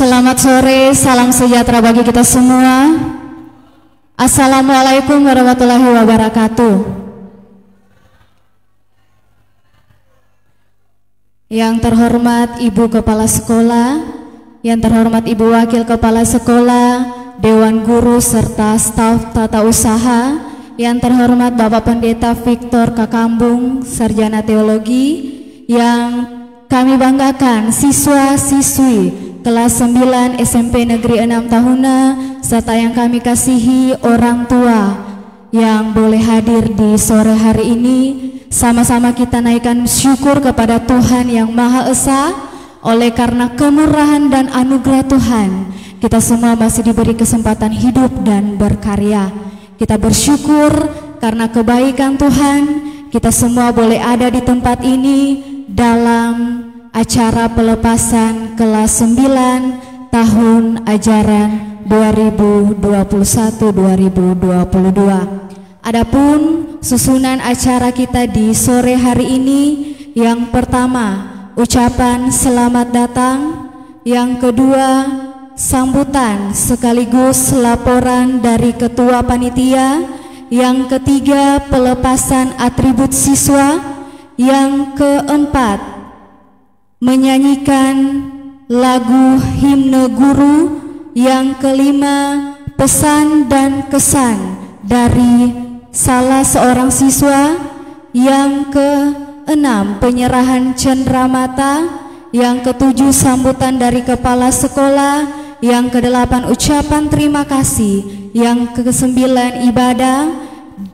Selamat sore, salam sejahtera bagi kita semua. Assalamualaikum warahmatullahi wabarakatuh. Yang terhormat Ibu Kepala Sekolah, yang terhormat Ibu Wakil Kepala Sekolah, Dewan Guru serta staf tata usaha, yang terhormat Bapak Pendeta Victor Kakambung, Sarjana Teologi, yang kami banggakan siswa-siswi kelas 9 SMP Negeri 6 Tahuna, serta yang kami kasihi orang tua yang boleh hadir di sore hari ini. Sama-sama kita naikkan syukur kepada Tuhan yang Maha Esa. Oleh karena kemurahan dan anugerah Tuhan, kita semua masih diberi kesempatan hidup dan berkarya. Kita bersyukur karena kebaikan Tuhan, kita semua boleh ada di tempat ini dalam acara pelepasan kelas 9 tahun ajaran 2021-2022. Adapun susunan acara kita di sore hari ini, yang pertama ucapan selamat datang, yang kedua sambutan sekaligus laporan dari ketua panitia, yang ketiga pelepasan atribut siswa, yang keempat menyanyikan lagu himne guru, yang kelima pesan dan kesan dari salah seorang siswa, yang keenam penyerahan cenderamata, yang ketujuh sambutan dari kepala sekolah, yang kedelapan ucapan terima kasih, yang kesembilan ibadah,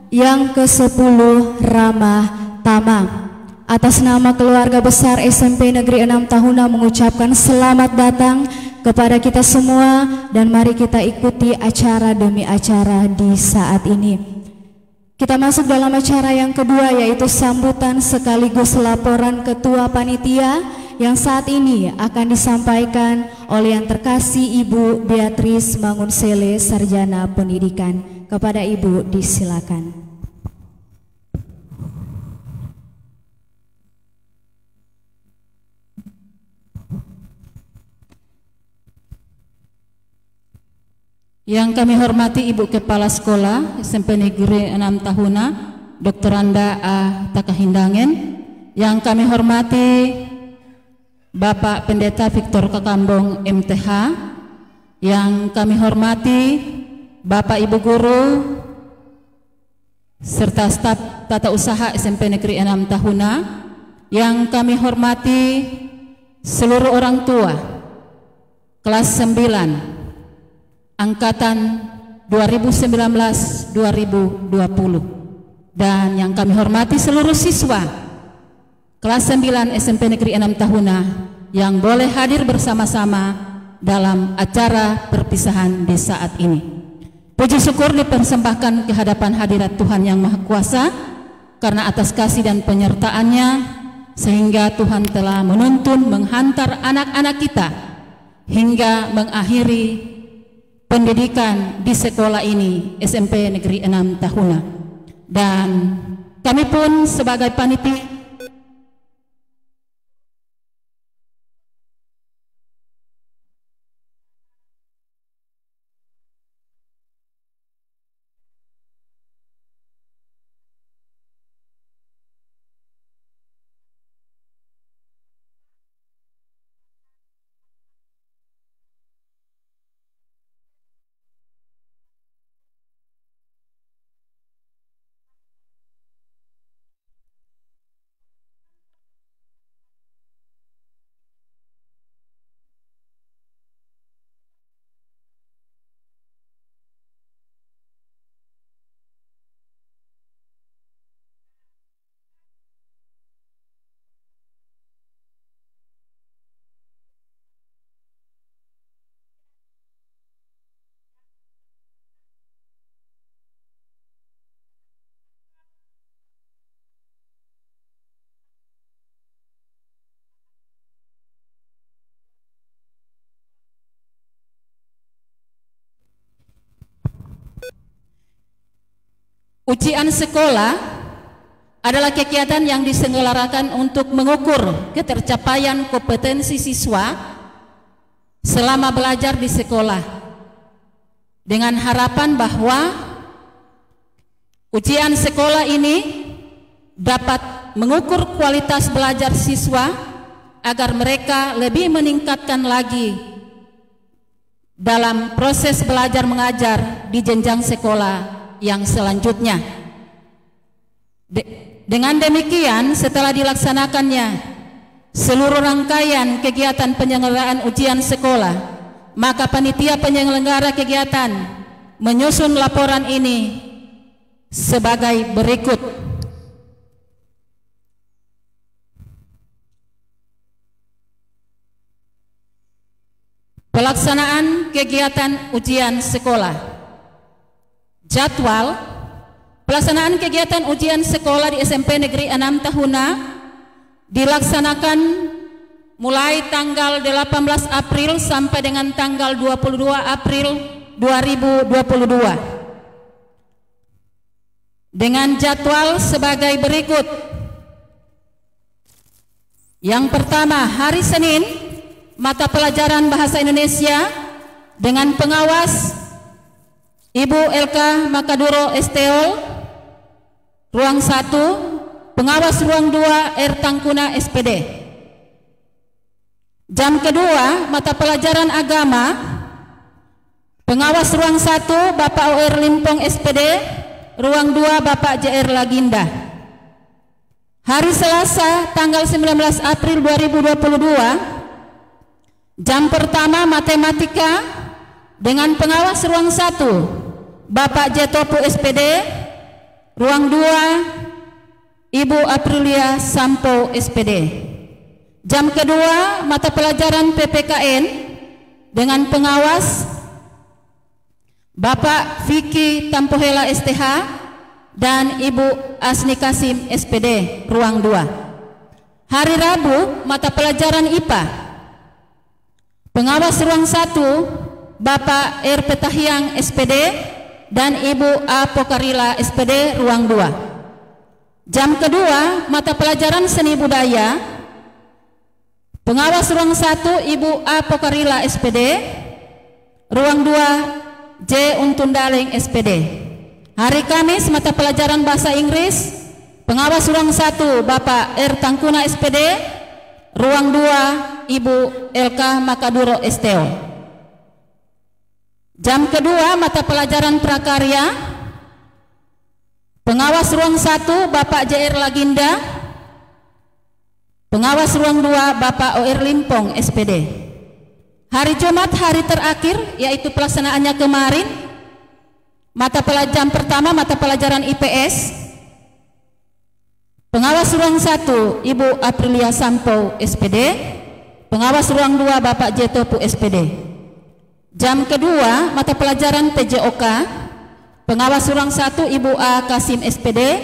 yang kesepuluh ramah tamah. Atas nama keluarga besar SMP Negeri 6 Tahuna mengucapkan selamat datang kepada kita semua, dan mari kita ikuti acara demi acara di saat ini. Kita masuk dalam acara yang kedua, yaitu sambutan sekaligus laporan ketua panitia, yang saat ini akan disampaikan oleh yang terkasih Ibu Beatrice Mangunsele, Sarjana Pendidikan. Kepada Ibu disilakan. Yang kami hormati Ibu Kepala Sekolah SMP Negeri 6 Tahuna, Dr. Anda A. Takahindangen. Yang kami hormati Bapak Pendeta Victor Kakambong MTH. Yang kami hormati Bapak Ibu Guru serta staf tata usaha SMP Negeri 6 Tahuna. Yang kami hormati seluruh orang tua kelas 9 Angkatan 2019-2020, dan yang kami hormati seluruh siswa kelas 9 SMP Negeri 6 Tahuna yang boleh hadir bersama-sama dalam acara perpisahan di saat ini. Puji syukur dipersembahkan ke hadapan hadirat Tuhan yang Maha Kuasa, karena atas kasih dan penyertaannya sehingga Tuhan telah menuntun menghantar anak-anak kita hingga mengakhiri pendidikan di sekolah ini, SMP Negeri 6 Tahuna. Dan kami pun sebagai panitia ujian sekolah adalah kegiatan yang diselenggarakan untuk mengukur ketercapaian kompetensi siswa selama belajar di sekolah, dengan harapan bahwa ujian sekolah ini dapat mengukur kualitas belajar siswa agar mereka lebih meningkatkan lagi dalam proses belajar mengajar di jenjang sekolah yang selanjutnya. Dengan demikian, setelah dilaksanakannya seluruh rangkaian kegiatan penyelenggaraan ujian sekolah, maka panitia penyelenggara kegiatan menyusun laporan ini sebagai berikut. Pelaksanaan kegiatan ujian sekolah. Jadwal pelaksanaan kegiatan ujian sekolah di SMP Negeri 6 Tahuna dilaksanakan mulai tanggal 18 April sampai dengan tanggal 22 April 2022 dengan jadwal sebagai berikut. Yang pertama, hari Senin, mata pelajaran Bahasa Indonesia dengan pengawas Ibu LK Makaduro Esteol, ruang 1, pengawas ruang 2 R Tangkuna SPD. Jam kedua, mata pelajaran agama, pengawas ruang 1 Bapak OR Limpong SPD, ruang 2 Bapak JR Laginda. Hari Selasa tanggal 19 April 2022, jam pertama matematika dengan pengawas ruang 1 Bapak Jetopu SPD, ruang 2 Ibu Aprilia Sampo SPD. Jam kedua mata pelajaran PPKN dengan pengawas Bapak Vicky Tampohela STH dan Ibu Asni Kasim SPD, ruang 2. Hari Rabu mata pelajaran IPA, pengawas ruang 1 Bapak R Petahiang SPD dan Ibu A Pokarila SPD, ruang 2. Jam kedua mata pelajaran seni budaya, pengawas ruang 1 Ibu A Pokarila SPD, ruang 2 J Untundaling SPD. Hari Kamis mata pelajaran bahasa Inggris, pengawas ruang 1 Bapak R Tangkuna SPD, ruang 2 Ibu LK Makaduro Esteo. Jam kedua mata pelajaran prakarya, pengawas ruang 1 Bapak JR Laginda, pengawas ruang 2 Bapak OR Limpong SPD. Hari Jumat, hari terakhir, yaitu pelaksanaannya kemarin, mata pelajaran pertama mata pelajaran IPS, pengawas ruang 1 Ibu Aprilia Sampo SPD, pengawas ruang 2 Bapak Jetopu SPD. Jam kedua mata pelajaran PJOK, pengawas ruang 1 Ibu A Kasim SPD,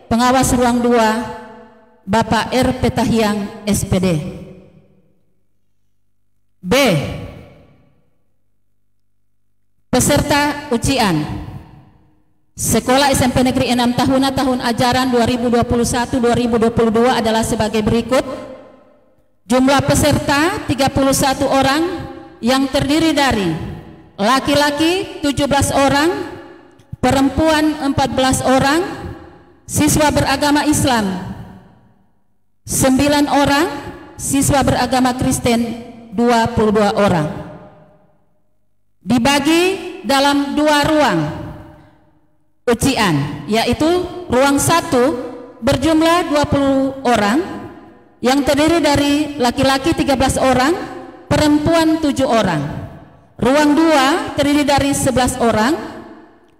pengawas ruang 2 Bapak R Petahiang SPD. B. Peserta ujian Sekolah SMP Negeri 6 Tahuna tahun ajaran 2021-2022 adalah sebagai berikut. Jumlah peserta 31 orang yang terdiri dari laki-laki 17 orang, perempuan 14 orang, siswa beragama Islam 9 orang, siswa beragama Kristen 22 orang. Dibagi dalam 2 ruang ujian, yaitu ruang 1 berjumlah 20 orang yang terdiri dari laki-laki 13 orang, perempuan 7 orang. Ruang 2 terdiri dari 11 orang,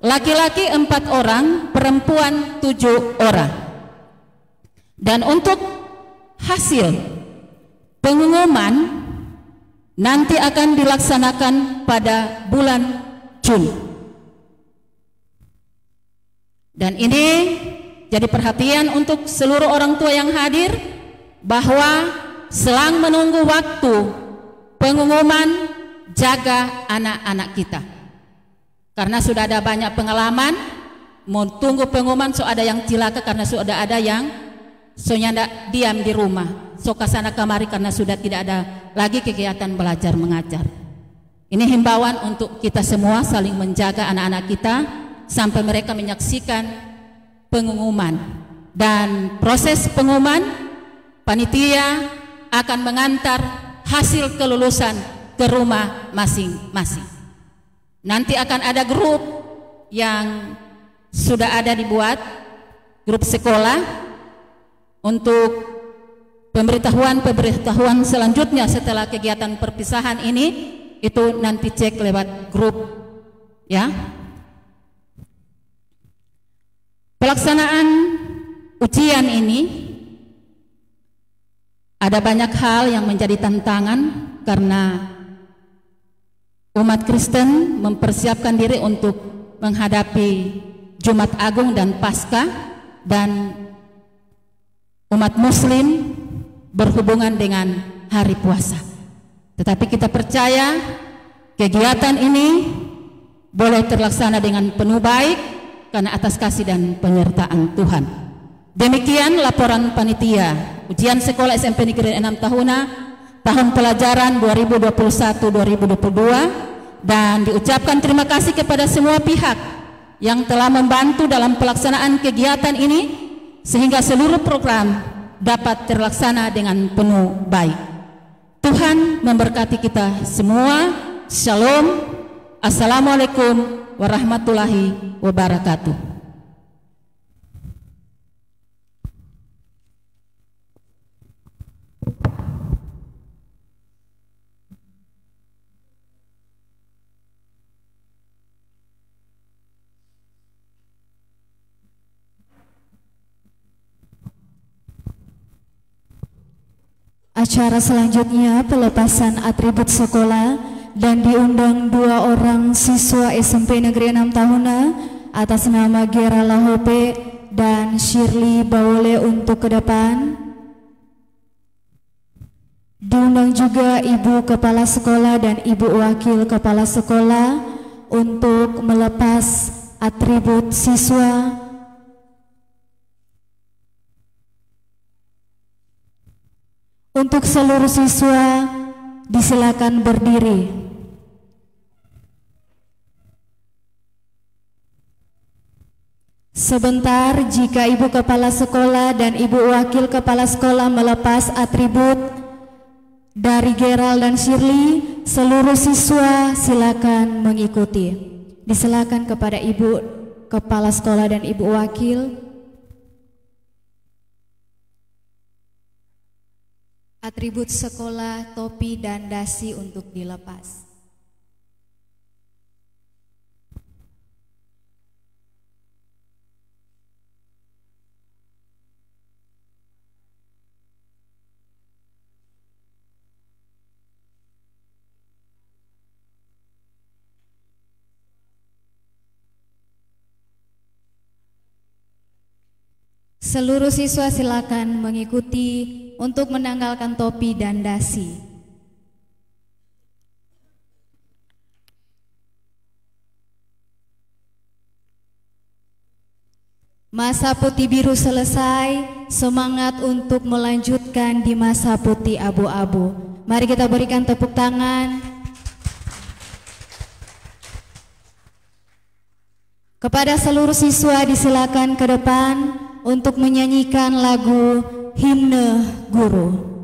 laki-laki 4 orang, perempuan 7 orang. Dan untuk hasil pengumuman nanti akan dilaksanakan pada bulan Juni. Dan ini jadi perhatian untuk seluruh orang tua yang hadir, bahwa selang menunggu waktu pengumuman, jaga anak-anak kita. Karena sudah ada banyak pengalaman, mau tunggu pengumuman, so ada yang cilaka karena sudah ada yang soalnya diam di rumah, so kesana kemari karena sudah tidak ada lagi kegiatan belajar mengajar. Ini himbauan untuk kita semua saling menjaga anak-anak kita sampai mereka menyaksikan pengumuman. Dan proses pengumuman, panitia akan mengantar hasil kelulusan ke rumah masing-masing. Nanti akan ada grup yang sudah ada dibuat, grup sekolah, untuk pemberitahuan selanjutnya setelah kegiatan perpisahan ini. Itu nanti cek lewat grup, ya. Pelaksanaan ujian ini ada banyak hal yang menjadi tantangan karena umat Kristen mempersiapkan diri untuk menghadapi Jumat Agung dan Paskah, dan umat Muslim berhubungan dengan hari puasa. Tetapi kita percaya kegiatan ini boleh terlaksana dengan penuh baik karena atas kasih dan penyertaan Tuhan. Demikian laporan panitia ujian sekolah SMP Negeri 6 Tahuna tahun pelajaran 2021-2022, dan diucapkan terima kasih kepada semua pihak yang telah membantu dalam pelaksanaan kegiatan ini sehingga seluruh program dapat terlaksana dengan penuh baik. Tuhan memberkati kita semua. Shalom. Assalamualaikum warahmatullahi wabarakatuh. Acara selanjutnya pelepasan atribut sekolah, dan diundang 2 orang siswa SMP Negeri 6 Tahuna atas nama Gera Lahope dan Shirley Bawole untuk ke depan. Diundang juga Ibu Kepala Sekolah dan Ibu Wakil Kepala Sekolah untuk melepas atribut siswa. Untuk seluruh siswa, disilakan berdiri. Sebentar, jika Ibu Kepala Sekolah dan Ibu Wakil Kepala Sekolah melepas atribut dari Gerald dan Shirley, seluruh siswa silakan mengikuti. Disilakan kepada Ibu Kepala Sekolah dan Ibu Wakil. Atribut sekolah, topi dan dasi untuk dilepas. Seluruh siswa silakan mengikuti untuk menanggalkan topi dan dasi. Masa putih biru selesai, semangat untuk melanjutkan di masa putih abu-abu. Mari kita berikan tepuk tangan kepada seluruh siswa. Disilakan ke depan untuk menyanyikan lagu Himne Guru.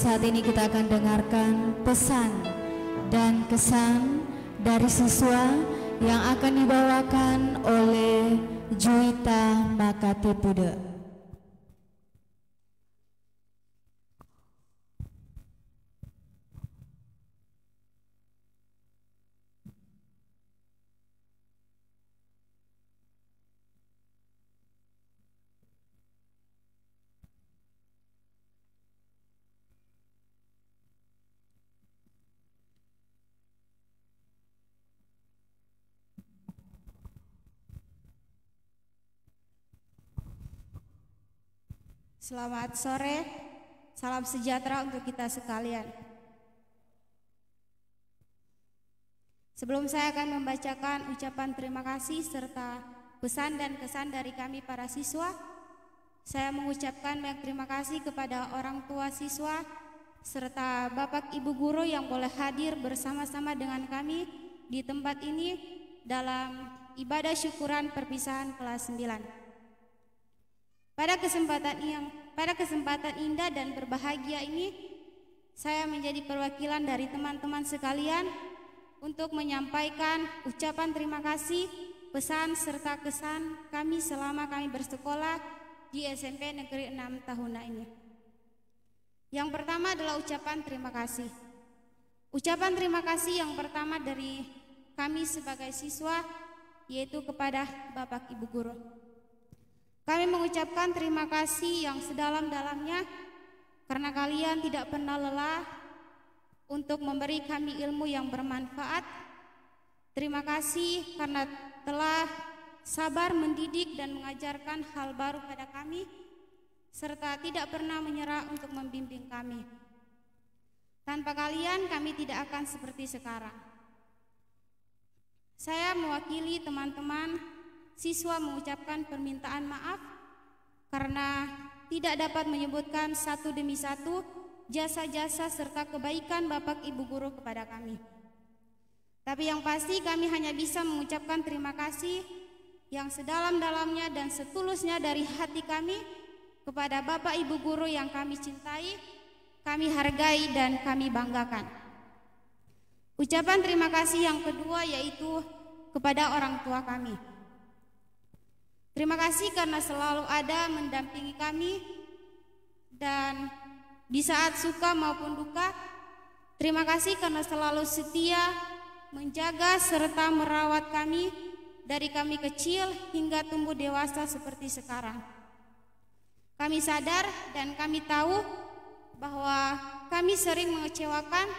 saat ini kita akan dengarkan pesan dan kesan dari siswa yang akan dibawakan oleh Juwita Makatipude. Selamat sore, salam sejahtera untuk kita sekalian. Sebelum saya akan membacakan ucapan terima kasih serta pesan dan kesan dari kami para siswa, saya mengucapkan banyak terima kasih kepada orang tua siswa serta Bapak Ibu guru yang boleh hadir bersama-sama dengan kami di tempat ini dalam ibadah syukuran perpisahan kelas 9. Pada kesempatan indah dan berbahagia ini, saya menjadi perwakilan dari teman-teman sekalian untuk menyampaikan ucapan terima kasih, pesan serta kesan kami selama kami bersekolah di SMP Negeri 6 Tahuna ini. Yang pertama adalah ucapan terima kasih. Ucapan terima kasih yang pertama dari kami sebagai siswa yaitu kepada Bapak Ibu guru. Kami mengucapkan terima kasih yang sedalam-dalamnya karena kalian tidak pernah lelah untuk memberi kami ilmu yang bermanfaat. Terima kasih karena telah sabar mendidik dan mengajarkan hal baru pada kami, serta tidak pernah menyerah untuk membimbing kami. Tanpa kalian kami tidak akan seperti sekarang. Saya mewakili teman-teman siswa mengucapkan permintaan maaf karena tidak dapat menyebutkan satu demi satu jasa-jasa serta kebaikan Bapak Ibu guru kepada kami. Tapi yang pasti kami hanya bisa mengucapkan terima kasih yang sedalam-dalamnya dan setulusnya dari hati kami kepada Bapak Ibu guru yang kami cintai, kami hargai dan kami banggakan. Ucapan terima kasih yang kedua yaitu kepada orang tua kami. Terima kasih karena selalu ada mendampingi kami dan di saat suka maupun duka. Terima kasih karena selalu setia menjaga serta merawat kami dari kami kecil hingga tumbuh dewasa seperti sekarang. Kami sadar dan kami tahu bahwa kami sering mengecewakan,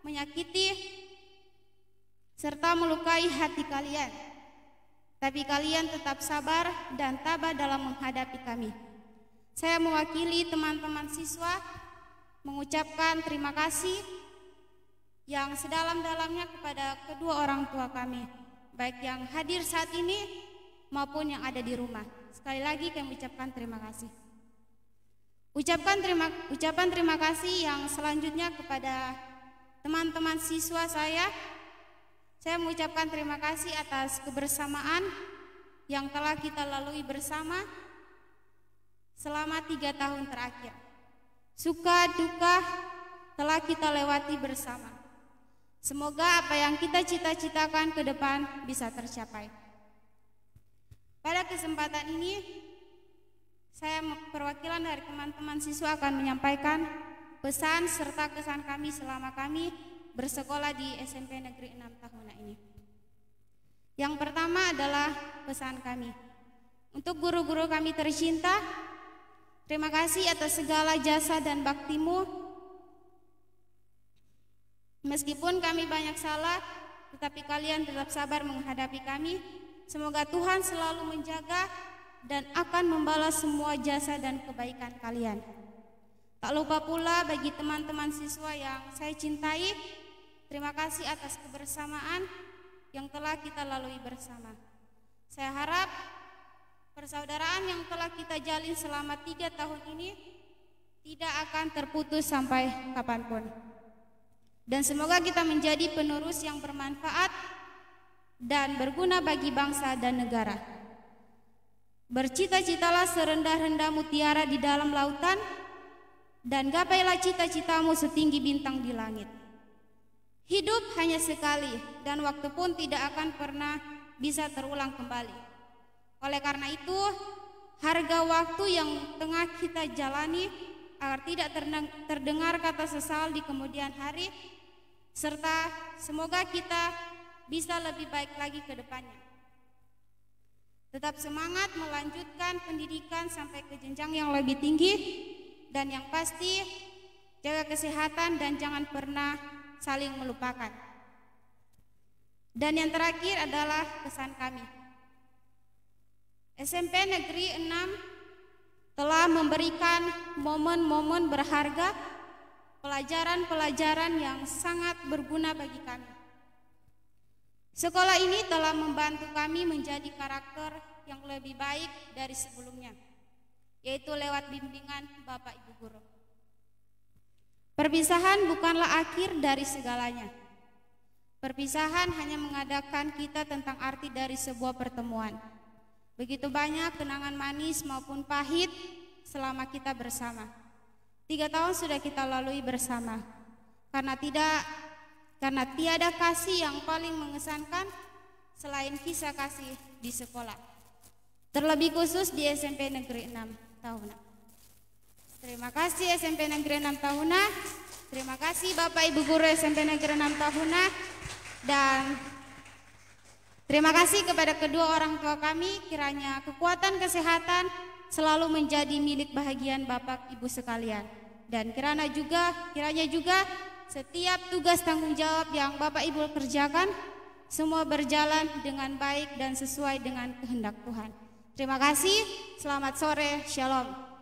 menyakiti, serta melukai hati kalian. Tapi kalian tetap sabar dan tabah dalam menghadapi kami. Saya mewakili teman-teman siswa mengucapkan terima kasih yang sedalam-dalamnya kepada kedua orang tua kami, baik yang hadir saat ini maupun yang ada di rumah. Sekali lagi kami ucapkan terima kasih. Ucapan terima kasih yang selanjutnya kepada teman-teman siswa saya mengucapkan terima kasih atas kebersamaan yang telah kita lalui bersama selama 3 tahun terakhir. Suka duka telah kita lewati bersama. Semoga apa yang kita cita-citakan ke depan bisa tercapai. Pada kesempatan ini, saya perwakilan dari teman-teman siswa akan menyampaikan pesan serta kesan kami selama kami bersekolah di SMP Negeri 6 Tahuna ini. Yang pertama adalah pesan kami untuk guru-guru kami tercinta. Terima kasih atas segala jasa dan baktimu. Meskipun kami banyak salah, tetapi kalian tetap sabar menghadapi kami. Semoga Tuhan selalu menjaga dan akan membalas semua jasa dan kebaikan kalian. Tak lupa pula bagi teman-teman siswa yang saya cintai, terima kasih atas kebersamaan yang telah kita lalui bersama. Saya harap persaudaraan yang telah kita jalin selama 3 tahun ini tidak akan terputus sampai kapanpun. Dan semoga kita menjadi penerus yang bermanfaat dan berguna bagi bangsa dan negara. Bercita-citalah serendah-rendah mutiara di dalam lautan, dan gapailah cita-citamu setinggi bintang di langit. Hidup hanya sekali dan waktu pun tidak akan pernah bisa terulang kembali. Oleh karena itu, harga waktu yang tengah kita jalani agar tidak terdengar kata sesal di kemudian hari, serta semoga kita bisa lebih baik lagi ke depannya. Tetap semangat melanjutkan pendidikan sampai ke jenjang yang lebih tinggi, dan yang pasti jaga kesehatan dan jangan pernah saling melupakan. Dan yang terakhir adalah pesan kami. SMP Negeri 6 telah memberikan momen-momen berharga, pelajaran-pelajaran yang sangat berguna bagi kami. Sekolah ini telah membantu kami menjadi karakter yang lebih baik dari sebelumnya, yaitu lewat bimbingan Bapak Ibu Guru. Perpisahan bukanlah akhir dari segalanya. Perpisahan hanya mengadakan kita tentang arti dari sebuah pertemuan. Begitu banyak kenangan manis maupun pahit selama kita bersama. 3 tahun sudah kita lalui bersama. Karena tiada kasih yang paling mengesankan selain kisah kasih di sekolah. Terlebih khusus di SMP Negeri 6 Tahuna. Terima kasih SMP Negeri 6 Tahuna. Terima kasih Bapak Ibu Guru SMP Negeri 6 Tahuna. Dan terima kasih kepada kedua orang tua kami. Kiranya kekuatan kesehatan selalu menjadi milik bahagian Bapak Ibu sekalian. Dan kiranya juga setiap tugas tanggung jawab yang Bapak Ibu kerjakan semua berjalan dengan baik dan sesuai dengan kehendak Tuhan. Terima kasih, selamat sore, shalom.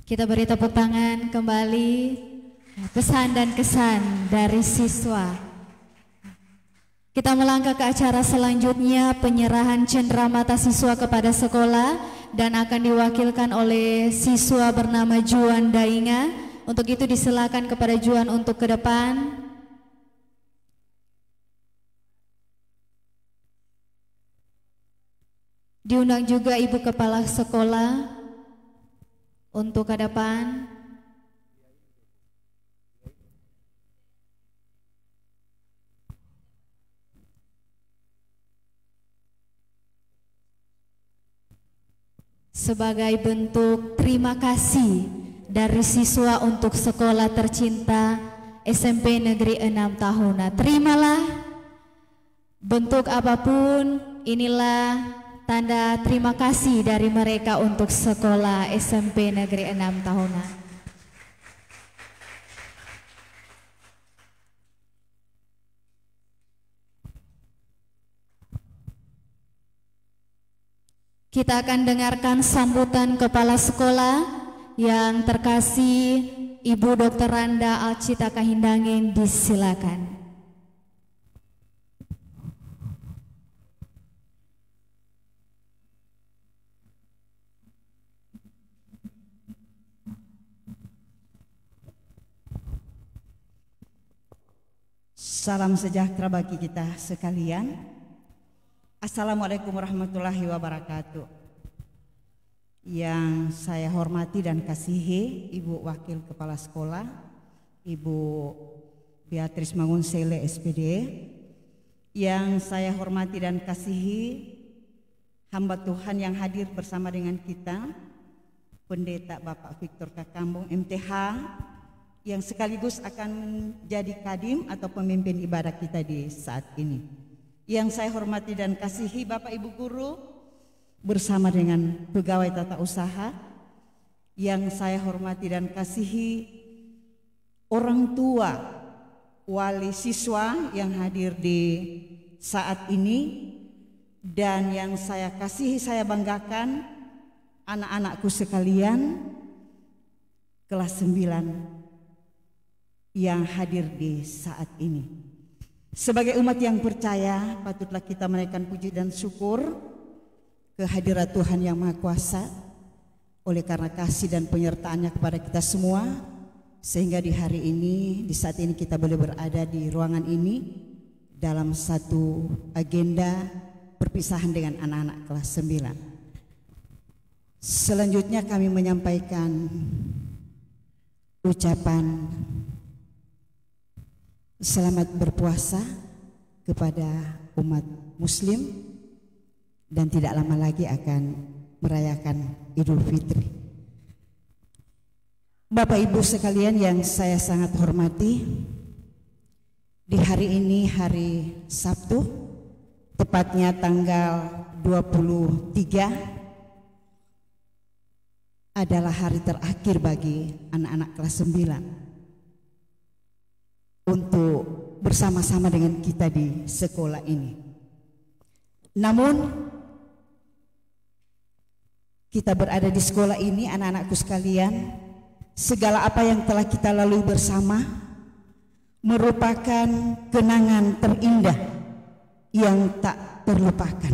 Kita beri tepuk tangan kembali, pesan dan kesan dari siswa. Kita melangkah ke acara selanjutnya, penyerahan cenderamata siswa kepada sekolah, dan akan diwakilkan oleh siswa bernama Juan Dainga. Untuk itu disilakan kepada Juan untuk ke depan. Diundang juga Ibu Kepala Sekolah untuk ke depan. Sebagai bentuk terima kasih dari siswa untuk sekolah tercinta SMP Negeri 6 Tahuna. Terimalah bentuk apapun, inilah tanda terima kasih dari mereka untuk sekolah SMP Negeri 6 Tahuna. Kita akan dengarkan sambutan kepala sekolah yang terkasih Ibu Dr. Randa Alcita Kahindangin, disilakan. Salam sejahtera bagi kita sekalian. Assalamualaikum warahmatullahi wabarakatuh. Yang saya hormati dan kasihi Ibu Wakil Kepala Sekolah, Ibu Beatrice Mangunsele SPD. Yang saya hormati dan kasihi hamba Tuhan yang hadir bersama dengan kita, Pendeta Bapak Victor Kakambong MTH, yang sekaligus akan menjadi kadim atau pemimpin ibadah kita di saat ini. Yang saya hormati dan kasihi Bapak Ibu Guru bersama dengan pegawai tata usaha. Yang saya hormati dan kasihi orang tua wali siswa yang hadir di saat ini. Dan yang saya kasihi, saya banggakan anak-anakku sekalian kelas 9 yang hadir di saat ini. Sebagai umat yang percaya, patutlah kita menaikkan puji dan syukur kehadirat Tuhan yang Maha Kuasa oleh karena kasih dan penyertaannya kepada kita semua, sehingga di hari ini, di saat ini kita boleh berada di ruangan ini dalam satu agenda perpisahan dengan anak-anak kelas 9. Selanjutnya kami menyampaikan ucapan selamat berpuasa kepada umat Muslim dan tidak lama lagi akan merayakan Idul Fitri. Bapak Ibu sekalian yang saya sangat hormati, di hari ini hari Sabtu, tepatnya tanggal 23 adalah hari terakhir bagi anak-anak kelas 9 untuk bersama-sama dengan kita di sekolah ini. Namun kita berada di sekolah ini, anak-anakku sekalian, segala apa yang telah kita lalui bersama merupakan kenangan terindah yang tak terlupakan.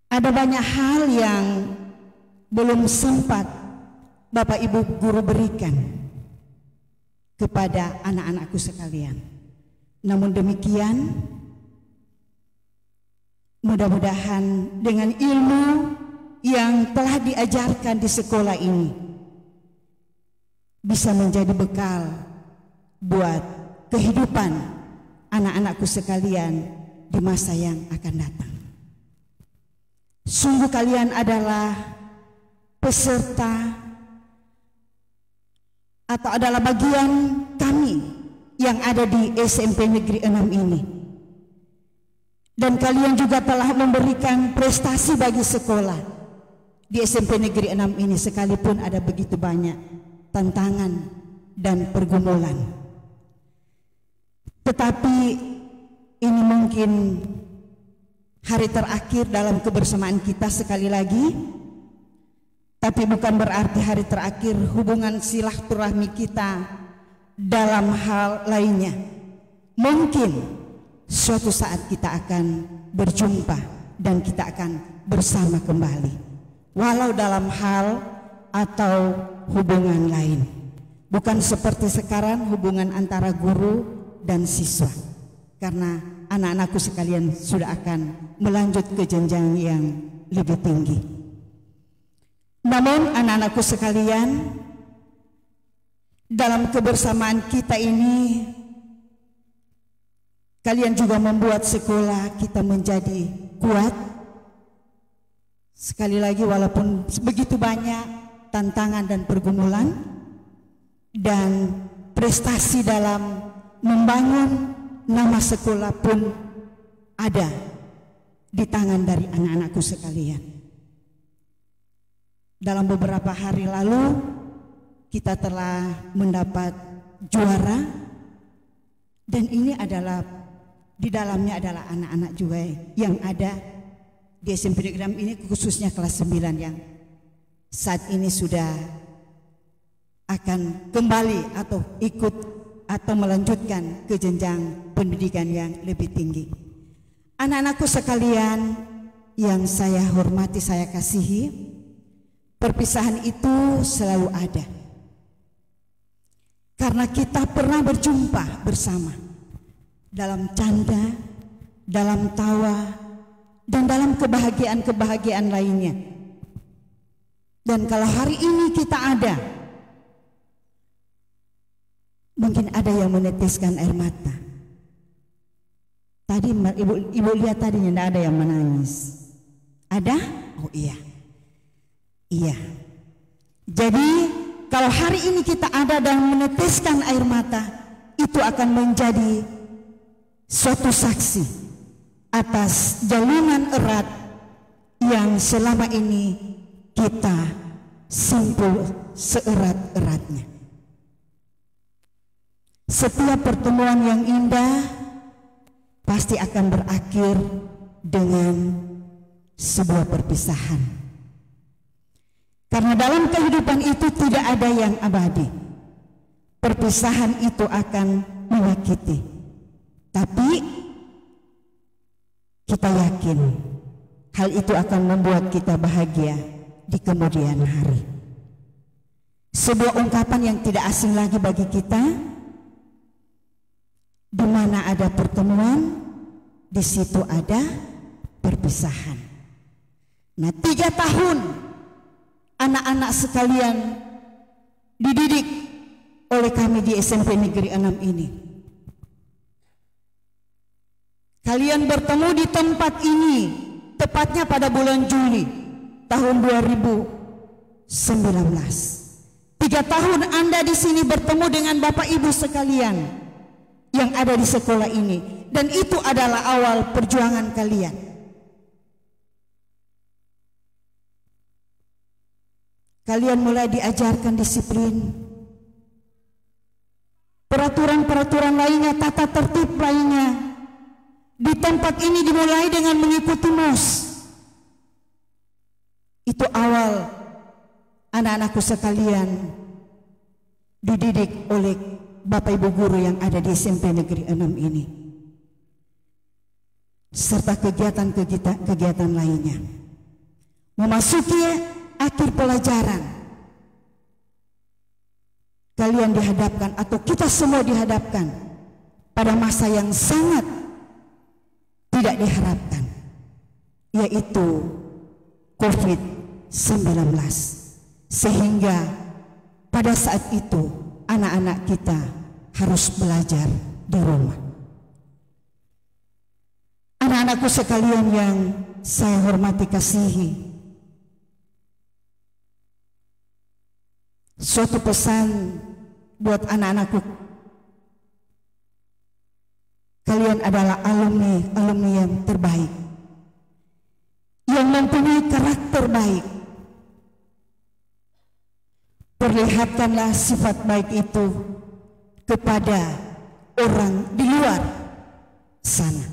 Ada banyak hal yang belum sempat Bapak Ibu guru berikan kepada anak-anakku sekalian. Namun demikian, mudah-mudahan dengan ilmu yang telah diajarkan di sekolah ini bisa menjadi bekal buat kehidupan anak-anakku sekalian di masa yang akan datang. Sungguh kalian adalah peserta atau adalah bagian kami yang ada di SMP Negeri 6 ini. Dan kalian juga telah memberikan prestasi bagi sekolah di SMP Negeri 6 ini, sekalipun ada begitu banyak tantangan dan pergumulan. Tetapi ini mungkin hari terakhir dalam kebersamaan kita sekali lagi. Tapi bukan berarti hari terakhir hubungan silaturahmi kita dalam hal lainnya. Mungkin suatu saat kita akan berjumpa dan kita akan bersama kembali, walau dalam hal atau hubungan lain. Bukan seperti sekarang hubungan antara guru dan siswa, karena anak-anakku sekalian sudah akan melanjut ke jenjang yang lebih tinggi. Namun anak-anakku sekalian, dalam kebersamaan kita ini, kalian juga membuat sekolah kita menjadi kuat. Sekali lagi, walaupun begitu banyak tantangan dan pergumulan, dan prestasi dalam membangun nama sekolah pun ada di tangan dari anak-anakku sekalian. Dalam beberapa hari lalu kita telah mendapat juara, dan ini adalah di dalamnya adalah anak-anak juga yang ada di SMP Negeri 6 ini, khususnya kelas 9 yang saat ini sudah akan kembali atau ikut atau melanjutkan ke jenjang pendidikan yang lebih tinggi. Anak-anakku sekalian yang saya hormati, saya kasihi, perpisahan itu selalu ada, karena kita pernah berjumpa bersama dalam canda, dalam tawa, dan dalam kebahagiaan-kebahagiaan lainnya. Dan kalau hari ini kita ada, mungkin ada yang meneteskan air mata. Tadi ibu lihat tadinya tidak ada yang menangis. Ada? Oh iya. Iya. Jadi kalau hari ini kita ada dan meneteskan air mata, itu akan menjadi suatu saksi atas jalinan erat yang selama ini kita simpul seerat-eratnya. Setiap pertemuan yang indah pasti akan berakhir dengan sebuah perpisahan. Karena dalam kehidupan itu tidak ada yang abadi. Perpisahan itu akan menyakiti. Tapi kita yakin hal itu akan membuat kita bahagia di kemudian hari. Sebuah ungkapan yang tidak asing lagi bagi kita, di mana ada pertemuan di situ ada perpisahan. Nah, 3 tahun anak-anak sekalian dididik oleh kami di SMP Negeri 6 ini. Kalian bertemu di tempat ini tepatnya pada bulan Juli tahun 2019. 3 tahun Anda di sini bertemu dengan Bapak Ibu sekalian yang ada di sekolah ini, dan itu adalah awal perjuangan kalian. Kalian mulai diajarkan disiplin, peraturan-peraturan lainnya, tata tertib lainnya. Di tempat ini dimulai dengan mengikuti MOS. Itu awal anak-anakku sekalian dididik oleh Bapak Ibu guru yang ada di SMP Negeri 6 ini, serta kegiatan-kegiatan lainnya. Memasuki akhir pelajaran, kalian dihadapkan, atau kita semua dihadapkan pada masa yang sangat tidak diharapkan, yaitu COVID-19. Sehingga pada saat itu anak-anak kita harus belajar di rumah. Anak-anakku sekalian yang saya hormati kasihi, suatu pesan buat anak-anakku. Kalian adalah alumni yang terbaik, yang mempunyai karakter baik. Perlihatkanlah sifat baik itu kepada orang di luar sana.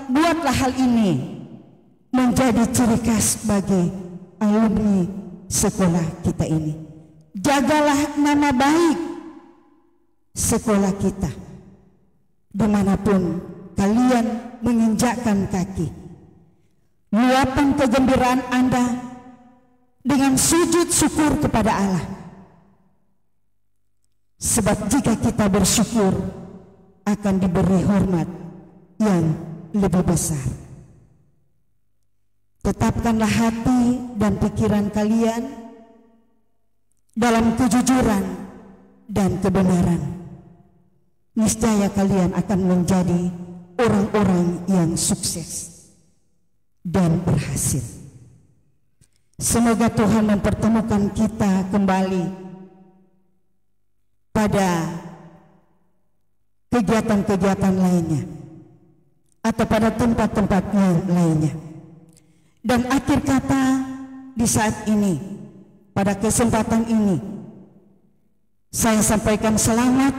Buatlah hal ini menjadi ciri khas bagi alumni sekolah kita ini. Jagalah nama baik sekolah kita dimanapun kalian menginjakkan kaki. Luapkan kegembiraan Anda dengan sujud syukur kepada Allah. Sebab jika kita bersyukur, akan diberi hormat yang lebih besar. Tetapkanlah hati dan pikiran kalian dalam kejujuran dan kebenaran. Niscaya kalian akan menjadi orang-orang yang sukses dan berhasil. Semoga Tuhan mempertemukan kita kembali pada kegiatan-kegiatan lainnya atau pada tempat-tempatnya lainnya. Dan akhir kata di saat ini, pada kesempatan ini, saya sampaikan selamat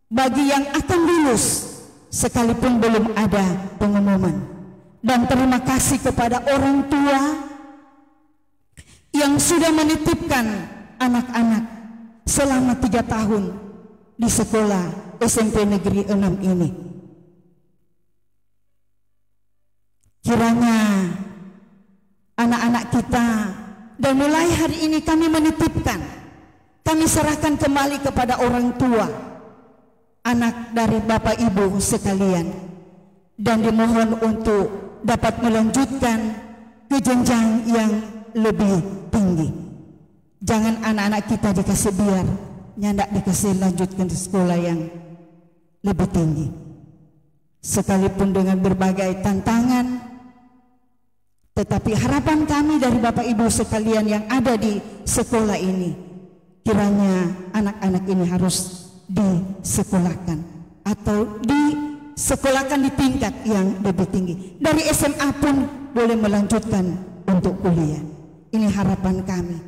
bagi yang akan lulus sekalipun belum ada pengumuman. Dan terima kasih kepada orang tua yang sudah menitipkan anak-anak selama 3 tahun di sekolah SMP Negeri 6 ini. Kiranya anak-anak kita, dan mulai hari ini kami menitipkan, kami serahkan kembali kepada orang tua anak dari Bapak Ibu sekalian, dan dimohon untuk dapat melanjutkan ke jenjang yang lebih tinggi. Jangan anak-anak kita dikasih biar nyandak, dikasih lanjutkan di sekolah yang lebih tinggi. Sekalipun dengan berbagai tantangan, tetapi harapan kami dari Bapak Ibu sekalian yang ada di sekolah ini, kiranya anak-anak ini harus disekolahkan atau disekolahkan di tingkat yang lebih tinggi. Dari SMA pun boleh melanjutkan untuk kuliah. Ini harapan kami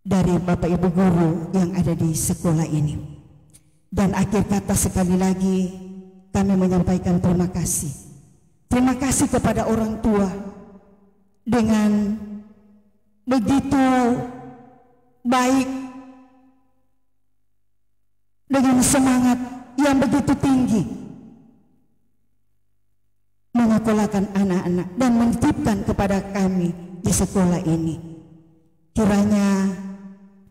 dari Bapak Ibu guru yang ada di sekolah ini. Dan akhir kata sekali lagi kami menyampaikan terima kasih. Terima kasih kepada orang tua dengan begitu baik, dengan semangat yang begitu tinggi menyekolahkan anak-anak dan menitipkan kepada kami di sekolah ini. Kiranya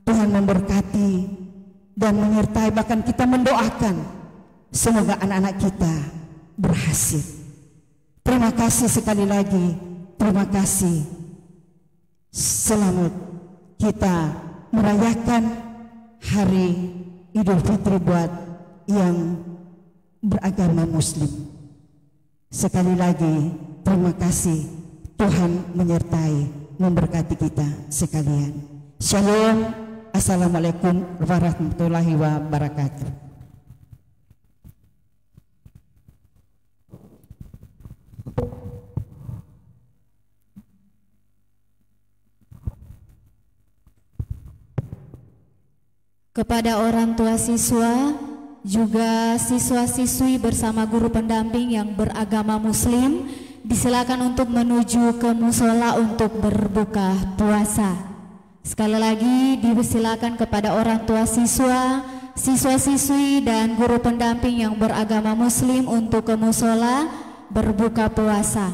Tuhan memberkati dan menyertai, bahkan kita mendoakan semoga anak-anak kita berhasil. Terima kasih sekali lagi, terima kasih. Selamat kita merayakan hari Idul Fitri buat yang beragama Muslim. Sekali lagi terima kasih, Tuhan menyertai, memberkati kita sekalian. Shalom, assalamualaikum warahmatullahi wabarakatuh. Kepada orang tua siswa, juga siswa-siswi bersama guru pendamping yang beragama Muslim, disilakan untuk menuju ke musola untuk berbuka puasa. Sekali lagi dipersilakan kepada orang tua siswa, siswa-siswi dan guru pendamping yang beragama Muslim untuk ke musola berbuka puasa.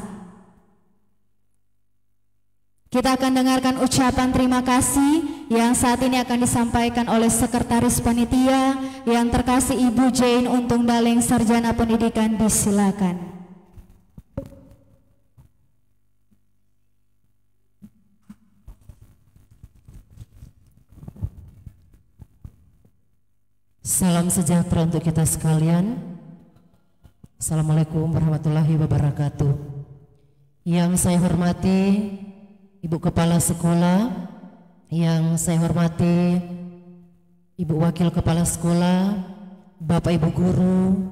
Kita akan dengarkan ucapan terima kasih yang saat ini akan disampaikan oleh Sekretaris Panitia yang terkasih Ibu Jane Untung Daleng, Sarjana Pendidikan. Disilakan. Salam sejahtera untuk kita sekalian. Assalamualaikum warahmatullahi wabarakatuh. Yang saya hormati Ibu Kepala Sekolah, yang saya hormati Ibu Wakil Kepala Sekolah, Bapak Ibu Guru,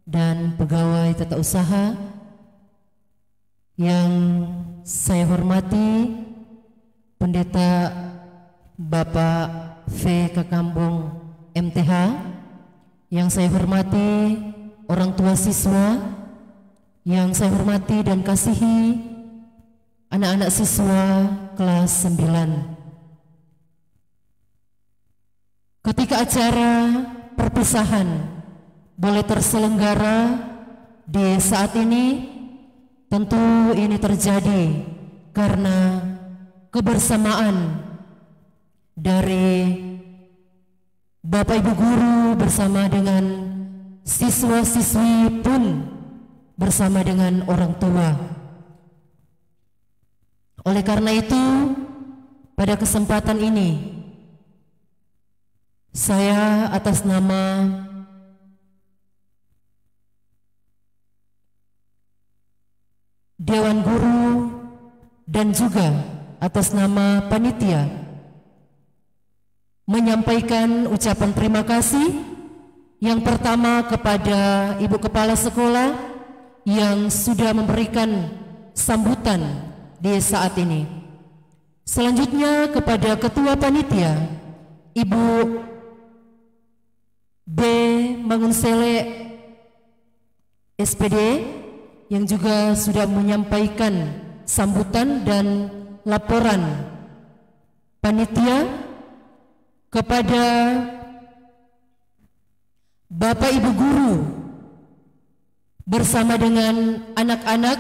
dan pegawai tata usaha, yang saya hormati Pendeta Bapak V. Kakambung MTH, yang saya hormati orang tua siswa, yang saya hormati dan kasihi anak-anak siswa kelas 9. Ketika acara perpisahan boleh terselenggara di saat ini, tentu ini terjadi karena kebersamaan dari Bapak Ibu Guru bersama dengan siswa-siswi pun bersama dengan orang tua. Oleh karena itu, pada kesempatan ini, saya atas nama Dewan Guru dan juga atas nama panitia menyampaikan ucapan terima kasih yang pertama kepada Ibu Kepala Sekolah yang sudah memberikan sambutan di saat ini. Selanjutnya kepada Ketua Panitia Ibu B. Mangunsele SPD yang juga sudah menyampaikan sambutan dan laporan panitia, kepada Bapak Ibu Guru bersama dengan anak-anak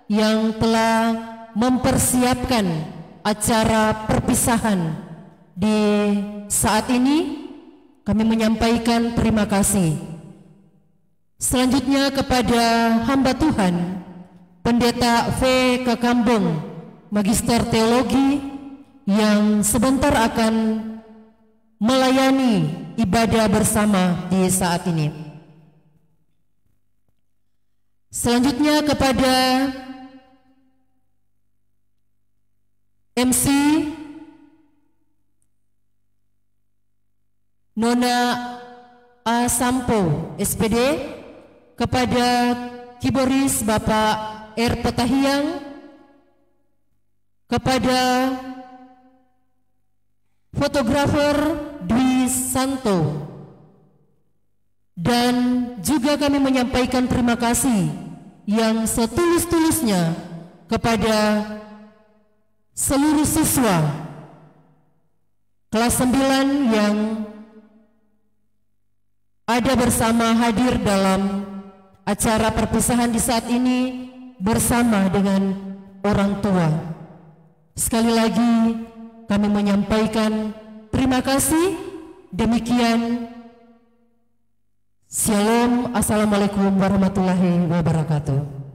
yang telah mempersiapkan acara perpisahan di saat ini, kami menyampaikan terima kasih. Selanjutnya kepada hamba Tuhan Pendeta V. Kakambung, Magister Teologi, yang sebentar akan melayani ibadah bersama di saat ini. Selanjutnya kepada MC Nona A. Sampo SPD, kepada keyboardis Bapak R. Petahiang, kepada fotografer Dwi Santo, dan juga kami menyampaikan terima kasih yang setulus-tulusnya kepada seluruh siswa kelas 9 yang ada bersama hadir dalam acara perpisahan di saat ini bersama dengan orang tua. Sekali lagi kami menyampaikan terima kasih Demikian, Shalom, Assalamualaikum warahmatullahi wabarakatuh.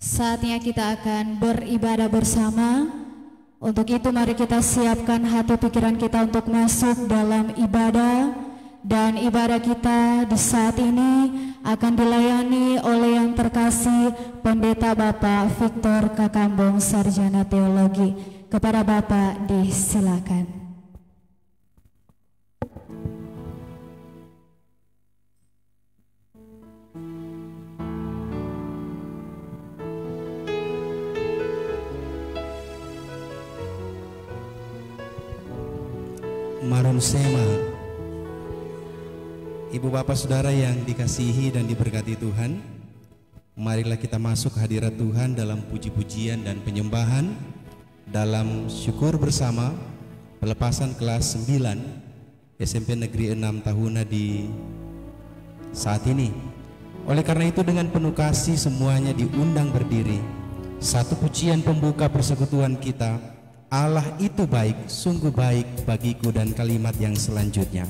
Saatnya kita akan beribadah bersama. Untuk itu mari kita siapkan hati pikiran kita untuk masuk dalam ibadah. Dan ibadah kita di saat ini akan dilayani oleh yang terkasih Pendeta Bapak Victor Kakambong, Sarjana Teologi. Kepada Bapak disilakan. Marum Sema. Ibu bapak saudara yang dikasihi dan diberkati Tuhan, marilah kita masuk hadirat Tuhan dalam puji-pujian dan penyembahan, dalam syukur bersama pelepasan kelas 9 SMP Negeri 6 Tahuna di saat ini. Oleh karena itu dengan penuh kasih semuanya diundang berdiri. Satu pujian pembuka persekutuan kita, Allah itu baik, sungguh baik bagiku, dan kalimat yang selanjutnya.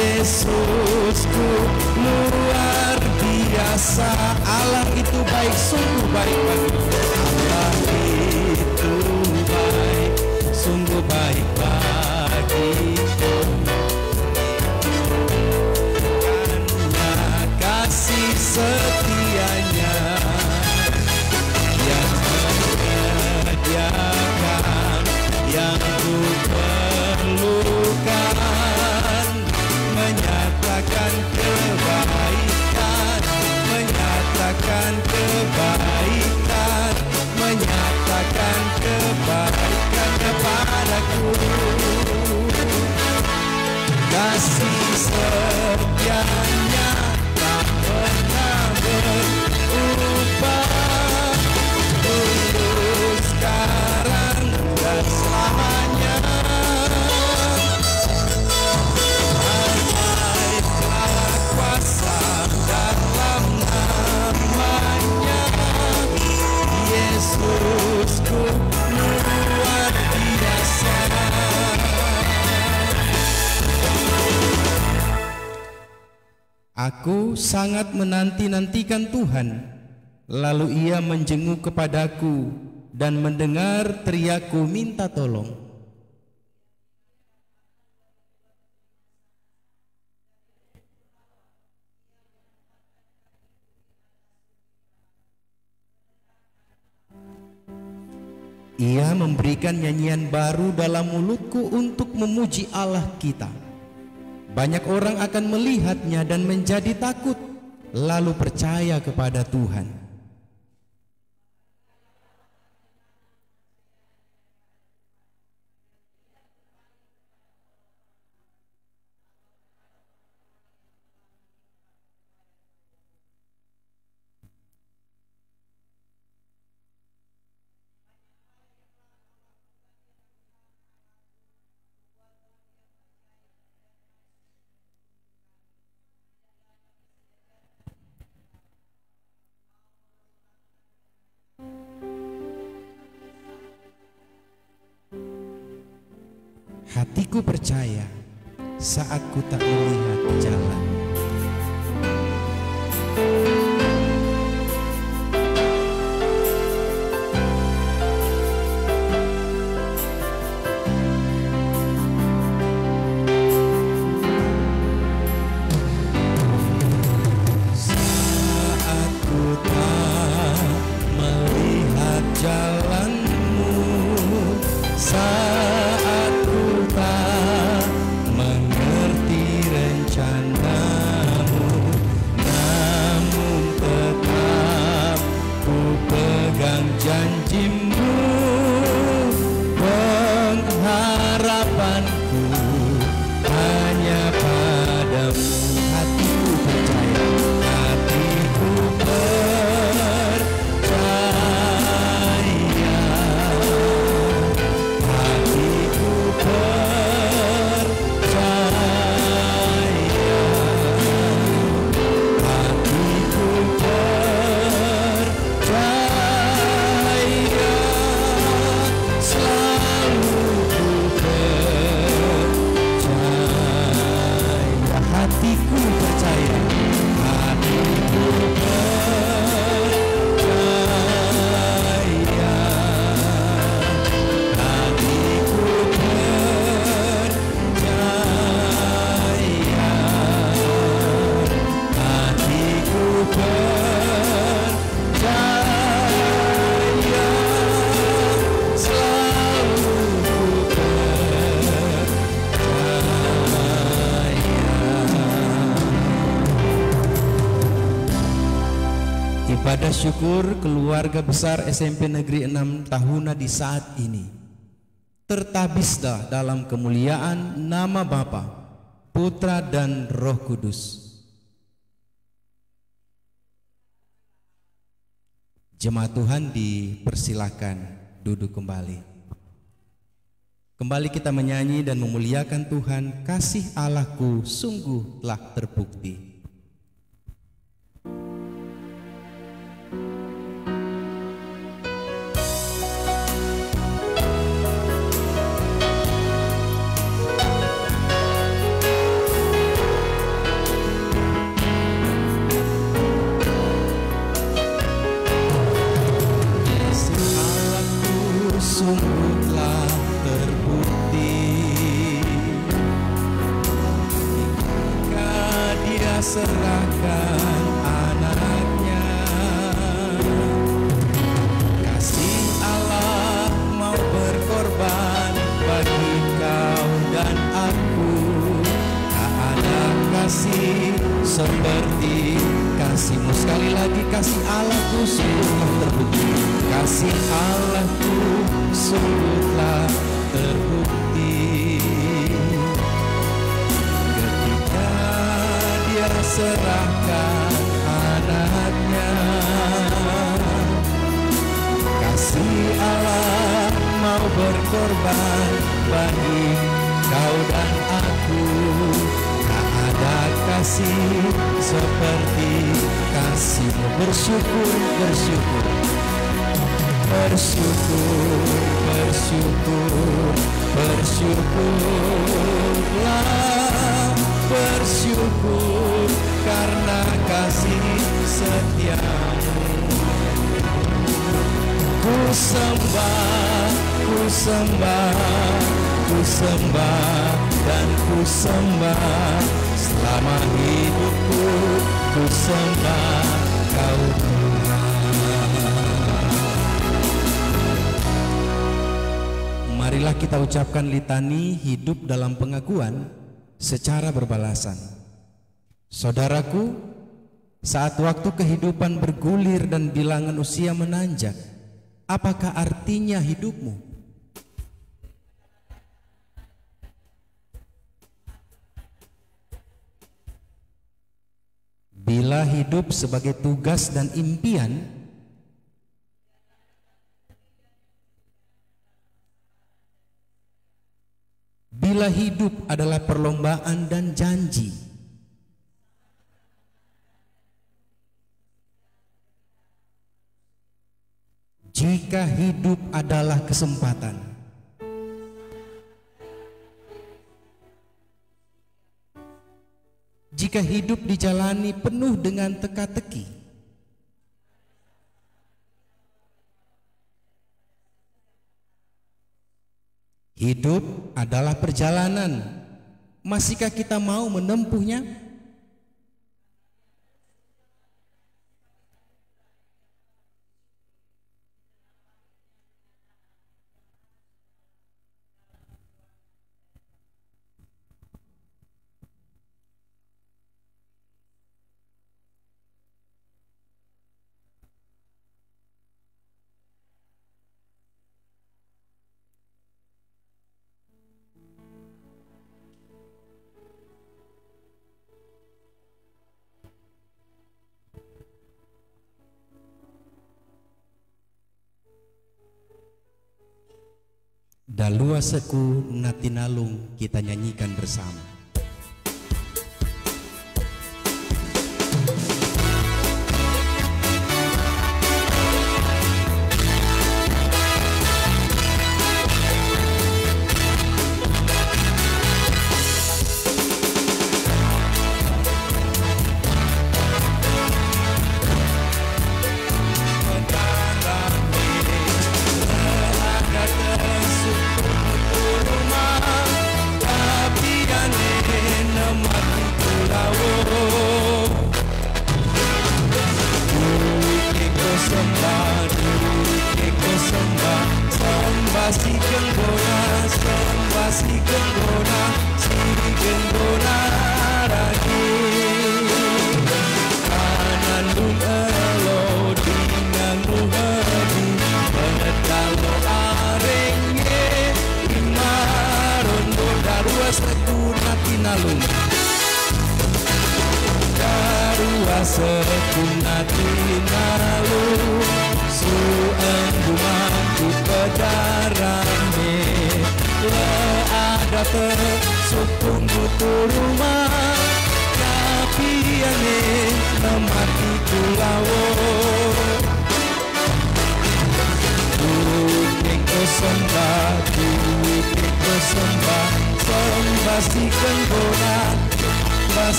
Yesusku luar biasa, Allah itu baik, sungguh baik bagiku. Allah itu baik, sungguh baik bagiku. Karena kasih setianya yang menyediakan yang ku perlukan, menyatakan kebaikan, menyatakan kebaikan, menyatakan kebaikan kepadaku. Kasih setianya tak pernah berubah, dulu, sekarang, dan selamanya. Yesusku luar biasa. Aku sangat menanti-nantikan Tuhan, lalu Ia menjenguk kepadaku dan mendengar teriakku minta tolong. Ia memberikan nyanyian baru dalam mulutku untuk memuji Allah kita. Banyak orang akan melihatnya dan menjadi takut, lalu percaya kepada Tuhan. Hatiku percaya saat ku tak melihat jalan. Saat ku tak melihat jalanmu, saat ku tak mengerti rencanamu, namun tetap ku pegang janjimu. Pengharapanku hanya padamu. Hatiku percaya, hatiku percaya, hatiku percaya, hatiku percaya, selalu ku percaya. Hatiku percaya, hatiku percaya, hatiku percaya, hatiku percaya, selalu ku Ibadah syukur keluarga besar SMP Negeri 6 Tahuna di saat ini tertabislah dalam kemuliaan nama Bapa, Putra dan Roh Kudus. Jemaat Tuhan dipersilakan duduk kembali. Kembali kita menyanyi dan memuliakan Tuhan. Kasih Allahku sungguh telah terbukti. Sungguh telah terbukti jika Dia serahkan anaknya. Kasih Allah mau berkorban bagi kau dan aku. Tak ada kasih seperti kasih-Mu. Sekali lagi, kasih Allahku sungguh terbukti. Kasih Allahku sungguhlah terbukti ketika Dia serahkan anaknya. Kasih Allah mau berkorban bagi kau dan aku. Tak ada kasih seperti kasih-Mu. Bersyukur, bersyukur, bersyukur, bersyukur, bersyukurlah, bersyukur karena kasih setia-Mu. Ku sembah, ku sembah, ku sembah dan ku sembah selama hidupku. Ku sembah Kau Tuhan. Marilah kita ucapkan litani hidup dalam pengakuan secara berbalasan. Saudaraku, saat waktu kehidupan bergulir dan bilangan usia menanjak, apakah artinya hidupmu? Bila hidup sebagai tugas dan impian, bila hidup adalah perlombaan dan janji, jika hidup adalah kesempatan, jika hidup dijalani penuh dengan teka-teki? Hidup adalah perjalanan. Masihkah kita mau menempuhnya? Dalua seku natinalung kita nyanyikan bersama.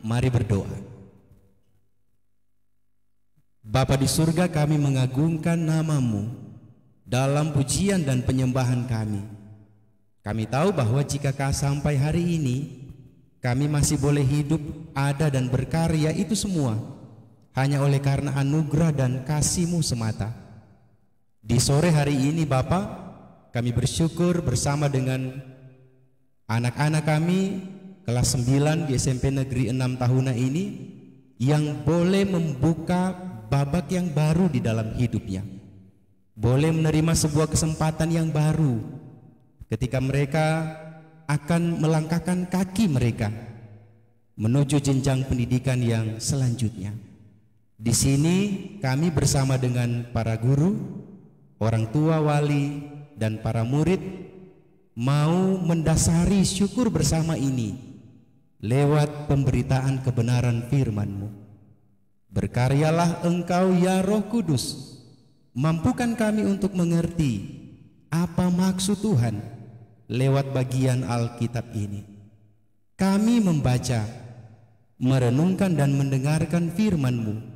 Mari berdoa. Bapa di surga, kami mengagungkan nama-Mu dalam pujian dan penyembahan kami. Kami tahu bahwa jika sampai hari ini kami masih boleh hidup, ada dan berkarya, itu semua hanya oleh karena anugerah dan kasih-Mu semata. Di sore hari ini Bapa, kami bersyukur bersama dengan anak-anak kami kelas 9 di SMP Negeri 6 Tahuna ini yang boleh membuka babak yang baru di dalam hidupnya, boleh menerima sebuah kesempatan yang baru ketika mereka akan melangkahkan kaki mereka menuju jenjang pendidikan yang selanjutnya. Di sini kami bersama dengan para guru, orang tua, wali, dan para murid mau mendasari syukur bersama ini lewat pemberitaan kebenaran firman-Mu. Berkaryalah Engkau ya Roh Kudus, mampukan kami untuk mengerti apa maksud Tuhan lewat bagian Alkitab ini. Kami membaca, merenungkan dan mendengarkan firman-Mu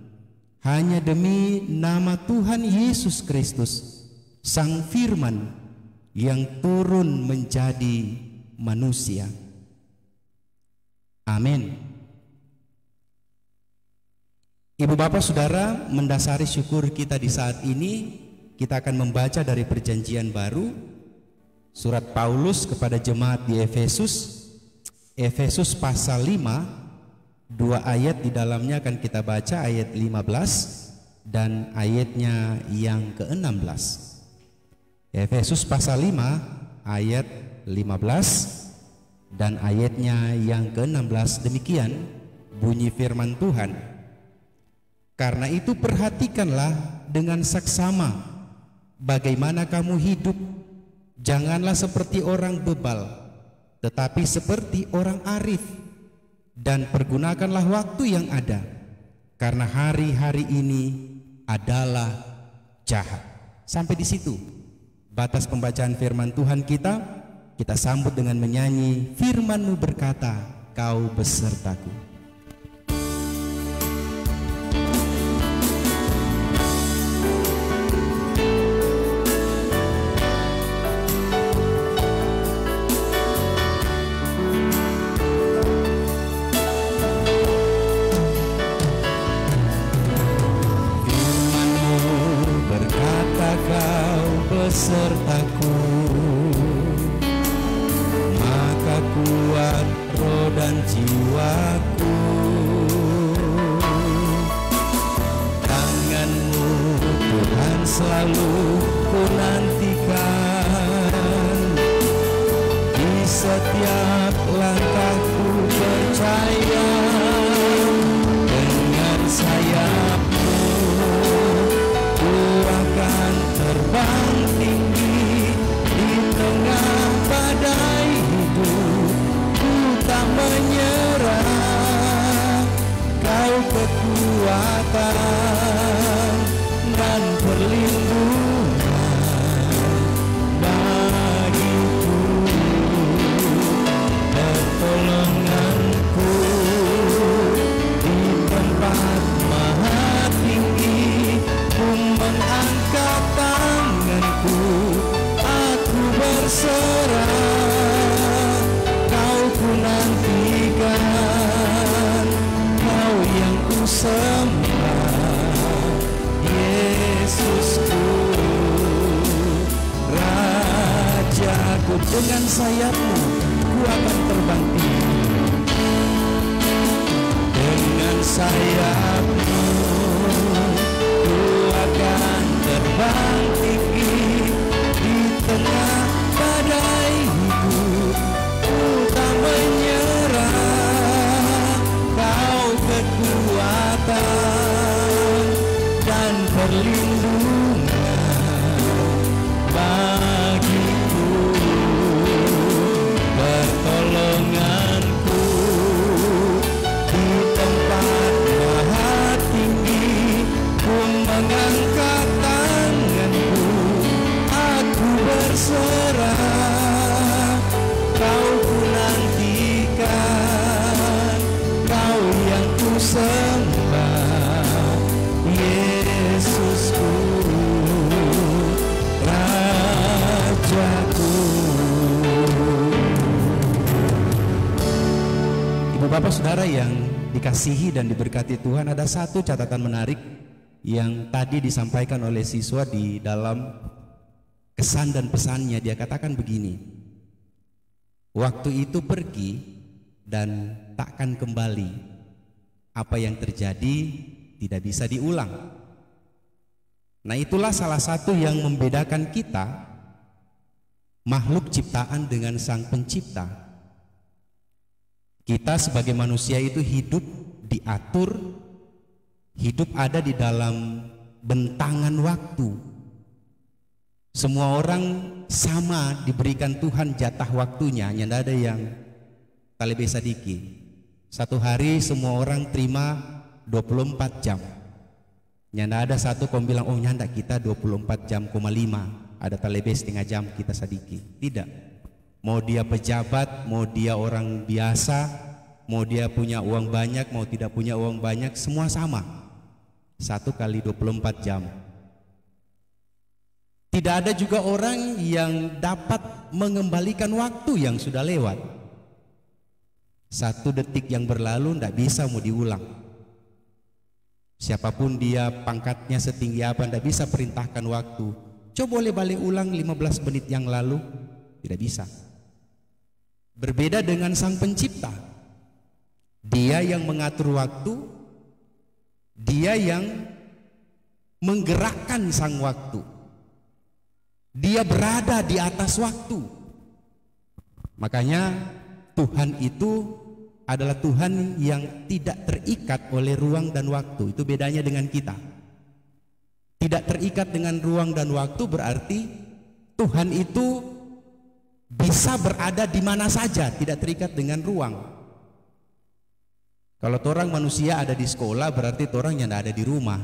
hanya demi nama Tuhan Yesus Kristus, Sang Firman yang turun menjadi manusia. Amin. Ibu bapak saudara, mendasari syukur kita di saat ini, kita akan membaca dari Perjanjian Baru, surat Paulus kepada jemaat di Efesus, Efesus pasal 5, 2 ayat di dalamnya akan kita baca, ayat 15 dan ayatnya yang ke-16. Efesus pasal 5 ayat 15 dan ayatnya yang ke-16. Demikian bunyi firman Tuhan. Karena itu perhatikanlah dengan saksama bagaimana kamu hidup Janganlah seperti orang bebal, tetapi seperti orang arif, dan pergunakanlah waktu yang ada, karena hari-hari ini adalah jahat. Sampai di situ batas pembacaan firman Tuhan kita. Kita sambut dengan menyanyi firman-Mu berkata, Kau besertaku. Besertaku, maka kuat roh dan jiwaku. Tangan-Mu Tuhan selalu ku nantikan, di setiap langkahku percaya, dengan sayap-Mu ku akan terbang tinggi di tengah badai hidup. Ku tak menyerah, Kau kekuatan dan perlindungan bagiku, pertolonganku di tempat maha tinggi. Ku mengangkat tanganku, aku berserah, Kau ku nantikan, Kau yang ku sembah, Yesusku, Rajaku. Dengan sayap-Mu ku akan terbang tinggi, dengan sayap-Mu ku akan terbang tinggi di tengah badai hidup. Ku tak menyerah, Kau kekuatan dan perlindungan bagiku, pertolonganku di tempat maha tinggi. Ku mengangkat tanganku, aku berserah, Kau ku nantikan, Kau yang ku sembah, Yesusku, Rajaku. Ibu bapak saudara yang dikasihi dan diberkati Tuhan, ada satu catatan menarik yang tadi disampaikan oleh siswa di dalam kesan dan pesannya. Dia katakan begini, waktu itu pergi dan takkan kembali, apa yang terjadi tidak bisa diulang. Nah, itulah salah satu yang membedakan kita makhluk ciptaan dengan Sang Pencipta. Kita sebagai manusia itu hidup diatur, hidup ada di dalam bentangan waktu. Semua orang sama diberikan Tuhan jatah waktunya, tidak ada yang lebih sedikit. Satu hari semua orang terima 24 jam. Tidak ada satu kau bilang, oh nyanda kita 24 jam, 5, ada lebih setengah jam kita sedikit. Tidak. Mau dia pejabat, mau dia orang biasa, mau dia punya uang banyak, mau tidak punya uang banyak, semua sama. 1 kali 24 jam. Tidak ada juga orang yang dapat mengembalikan waktu yang sudah lewat. 1 detik yang berlalu tidak bisa mau diulang. Siapapun dia, pangkatnya setinggi apa, tidak bisa perintahkan waktu. Coba boleh balik ulang 15 menit yang lalu, tidak bisa. Berbeda dengan Sang Pencipta. Dia yang mengatur waktu, Dia yang menggerakkan sang waktu. Dia berada di atas waktu. Makanya Tuhan itu adalah Tuhan yang tidak terikat oleh ruang dan waktu. Itu bedanya dengan kita. Tidak terikat dengan ruang dan waktu berarti Tuhan itu bisa berada di mana saja, tidak terikat dengan ruang. Kalau orang manusia ada di sekolah, berarti orang yang ada di rumah,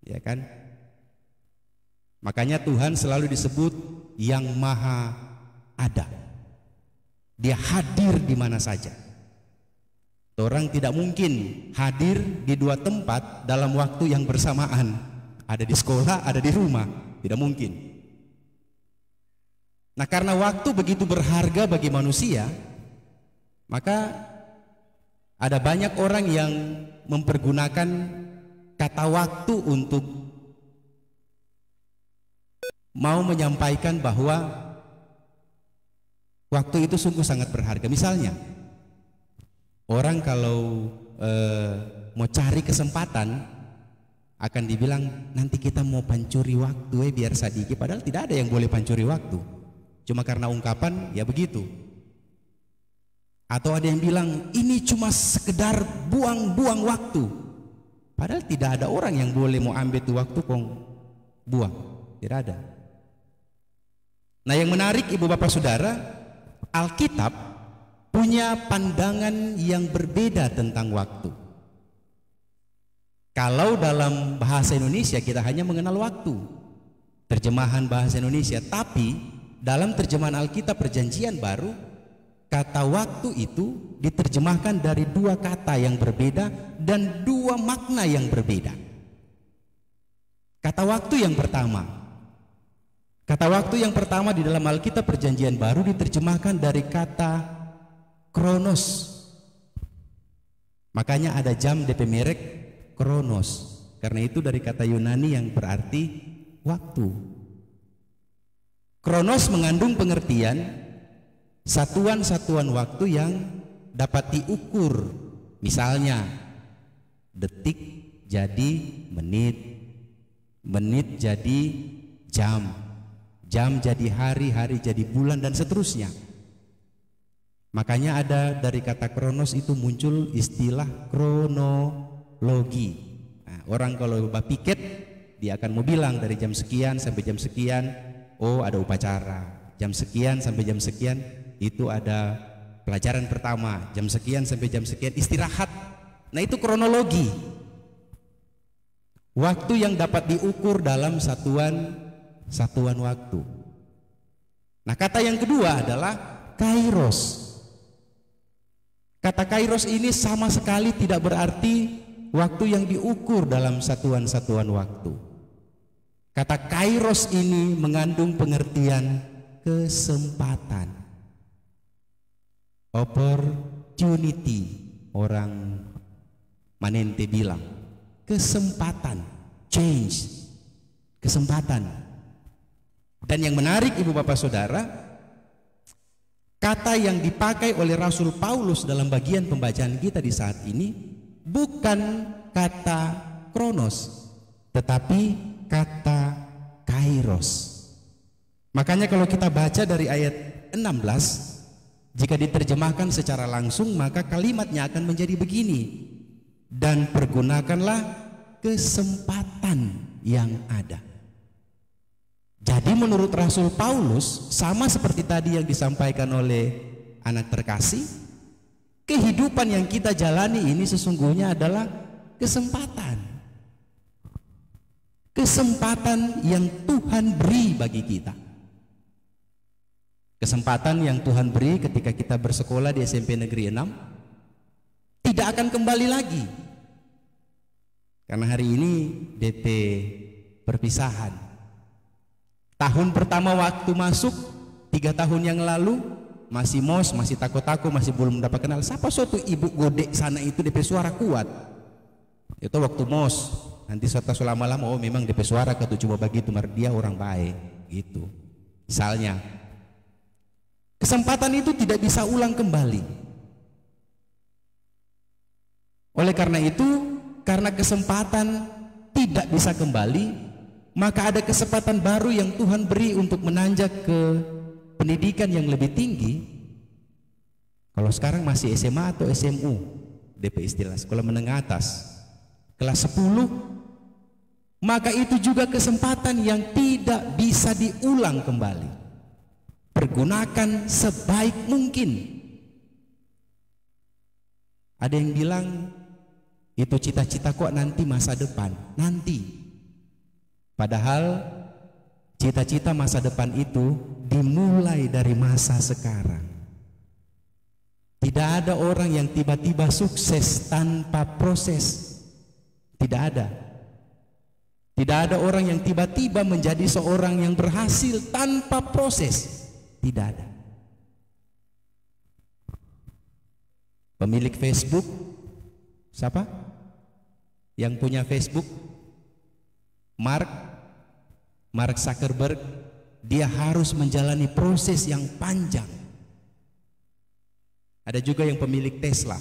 ya kan? Makanya Tuhan selalu disebut yang maha ada. Dia hadir di mana saja. Orang tidak mungkin hadir di dua tempat dalam waktu yang bersamaan. Ada di sekolah, ada di rumah, tidak mungkin. Nah, karena waktu begitu berharga bagi manusia, maka ada banyak orang yang mempergunakan kata waktu untuk mau menyampaikan bahwa waktu itu sungguh sangat berharga. Misalnya, orang kalau mau cari kesempatan akan dibilang nanti kita mau pancuri waktu biar sadiki, padahal tidak ada yang boleh pancuri waktu. Cuma karena ungkapan ya begitu. Atau ada yang bilang ini cuma sekedar buang-buang waktu, padahal tidak ada orang yang boleh mau ambil itu waktu kong buang, tidak ada. Nah, yang menarik ibu bapak saudara, Alkitab punya pandangan yang berbeda tentang waktu. Kalau dalam bahasa Indonesia kita hanya mengenal waktu, terjemahan bahasa Indonesia, tapi dalam terjemahan Alkitab Perjanjian Baru, kata waktu itu diterjemahkan dari dua kata yang berbeda dan dua makna yang berbeda. Kata waktu yang pertama di dalam Alkitab Perjanjian Baru diterjemahkan dari kata kronos. Makanya ada jam DP merek kronos, karena itu dari kata Yunani yang berarti waktu. Kronos mengandung pengertian satuan-satuan waktu yang dapat diukur. Misalnya detik jadi menit, menit jadi jam, jam jadi hari, hari jadi bulan, dan seterusnya. Makanya ada dari kata kronos itu muncul istilah kronologi. Nah, orang kalau piket dia akan mau bilang dari jam sekian sampai jam sekian, oh ada upacara. Jam sekian sampai jam sekian itu ada pelajaran pertama, jam sekian sampai jam sekian istirahat. Nah, itu kronologi. Waktu yang dapat diukur dalam satuan waktu. Nah, kata yang kedua adalah kairos. Kata kairos ini sama sekali tidak berarti waktu yang diukur dalam satuan-satuan waktu. Kata kairos ini mengandung pengertian kesempatan, opportunity, orang Manente bilang kesempatan, change, kesempatan. Dan yang menarik ibu bapak saudara, kata yang dipakai oleh Rasul Paulus dalam bagian pembacaan kita di saat ini bukan kata kronos, tetapi kata kairos. Makanya kalau kita baca dari ayat 16, jika diterjemahkan secara langsung maka kalimatnya akan menjadi begini: dan pergunakanlah kesempatan yang ada. Jadi menurut Rasul Paulus, sama seperti tadi yang disampaikan oleh anak terkasih, kehidupan yang kita jalani ini sesungguhnya adalah kesempatan. Kesempatan yang Tuhan beri bagi kita. Kesempatan yang Tuhan beri ketika kita bersekolah di SMP Negeri 6 tidak akan kembali lagi. Karena hari ini DP perpisahan. Tahun pertama waktu masuk 3 tahun yang lalu masih mos, masih takut-takut, masih belum dapat kenal siapa suatu ibu godek sana itu DP suara kuat. Itu waktu mos. Nanti suatu lama-lama oh memang DP suara kata coba begitu, dia orang baik gitu. Misalnya kesempatan itu tidak bisa ulang kembali. Oleh karena itu, karena kesempatan tidak bisa kembali, maka ada kesempatan baru yang Tuhan beri untuk menanjak ke pendidikan yang lebih tinggi. Kalau sekarang masih SMA atau SMU, DP istilah sekolah menengah atas, kelas 10, maka itu juga kesempatan yang tidak bisa diulang kembali. pergunakan sebaik mungkin. Ada yang bilang itu cita-cita kok nanti masa depan, nanti. Padahal cita-cita masa depan itu dimulai dari masa sekarang. Tidak ada orang yang tiba-tiba sukses tanpa proses. Tidak ada. Tidak ada orang yang tiba-tiba menjadi seorang yang berhasil tanpa proses. Tidak ada. Pemilik Facebook, siapa? Yang punya Facebook? Mark Zuckerberg. Dia harus menjalani proses yang panjang. Ada juga yang pemilik Tesla,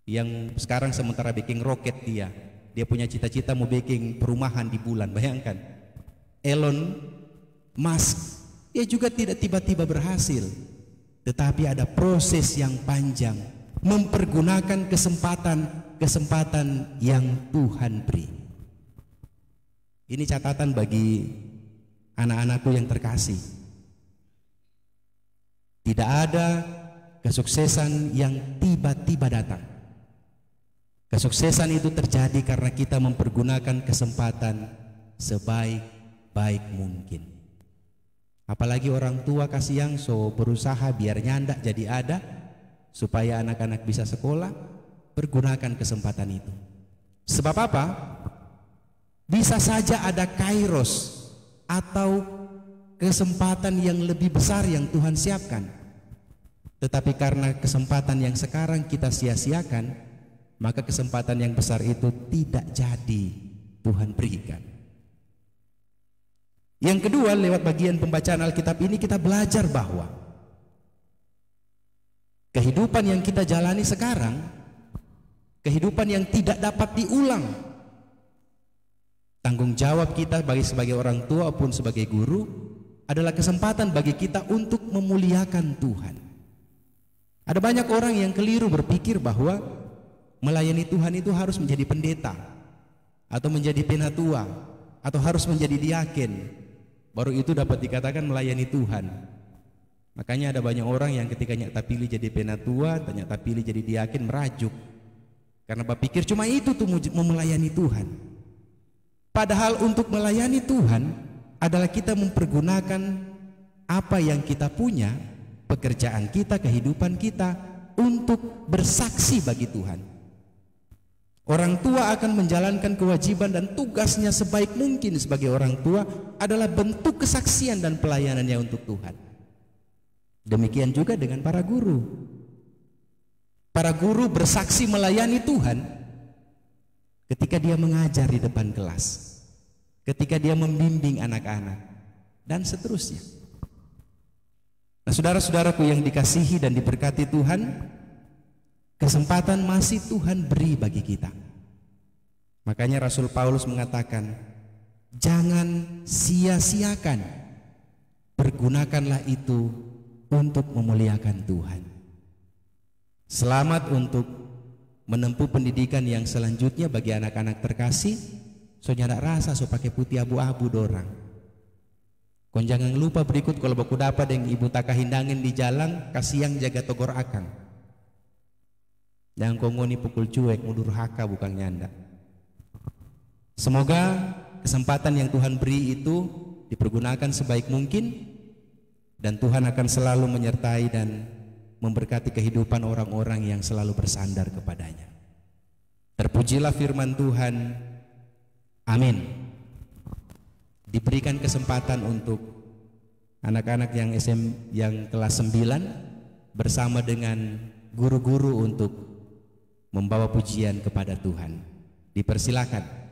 yang sekarang sementara bikin roket dia punya cita-cita mau bikin perumahan di bulan. Bayangkan, Elon Musk, dia juga tidak tiba-tiba berhasil, tetapi ada proses yang panjang, mempergunakan kesempatan yang Tuhan beri. Ini catatan bagi anak-anakku yang terkasih. Tidak ada kesuksesan yang tiba-tiba datang. Kesuksesan itu terjadi karena kita mempergunakan kesempatan sebaik-baik mungkin. Apalagi orang tua kasih yang berusaha biar nyandak jadi ada, supaya anak-anak bisa sekolah, pergunakan kesempatan itu. Sebab apa? Bisa saja ada kairos atau kesempatan yang lebih besar yang Tuhan siapkan. Tetapi karena kesempatan yang sekarang kita sia-siakan, maka kesempatan yang besar itu tidak jadi Tuhan berikan. Yang kedua, lewat bagian pembacaan Alkitab ini kita belajar bahwa kehidupan yang kita jalani sekarang, kehidupan yang tidak dapat diulang. Tanggung jawab kita sebagai orang tua maupun sebagai guru adalah kesempatan bagi kita untuk memuliakan Tuhan. Ada banyak orang yang keliru berpikir bahwa melayani Tuhan itu harus menjadi pendeta, atau menjadi penatua, atau harus menjadi diaken, baru itu dapat dikatakan melayani Tuhan. Makanya ada banyak orang yang ketika nyata pilih jadi penatua, ternyata pilih jadi diaken merajuk, karena berpikir cuma itu tuh mau melayani Tuhan. Padahal untuk melayani Tuhan adalah kita mempergunakan apa yang kita punya, pekerjaan kita, kehidupan kita, untuk bersaksi bagi Tuhan. Orang tua akan menjalankan kewajiban dan tugasnya sebaik mungkin sebagai orang tua adalah bentuk kesaksian dan pelayanannya untuk Tuhan. Demikian juga dengan para guru. Para guru bersaksi melayani Tuhan ketika dia mengajar di depan kelas, ketika dia membimbing anak-anak, dan seterusnya. Nah, saudara-saudaraku yang dikasihi dan diberkati Tuhan, kesempatan masih Tuhan beri bagi kita. Makanya Rasul Paulus mengatakan, jangan sia-siakan, pergunakanlah itu untuk memuliakan Tuhan. Selamat untuk menempuh pendidikan yang selanjutnya bagi anak-anak terkasih. So nyadak rasa so pakai putih abu-abu dorang. Kon jangan lupa berikut kalau baku dapat yang ibu tak kahindangin di jalan, kasih yang jaga togor akang. Jangan kongoni pukul cuek, mundur haka bukan nyanda. Semoga kesempatan yang Tuhan beri itu dipergunakan sebaik mungkin, dan Tuhan akan selalu menyertai dan memberkati kehidupan orang-orang yang selalu bersandar kepadanya. Terpujilah firman Tuhan. Amin. Diberikan kesempatan untuk anak-anak yang kelas 9 bersama dengan guru-guru untuk membawa pujian kepada Tuhan. Dipersilakan.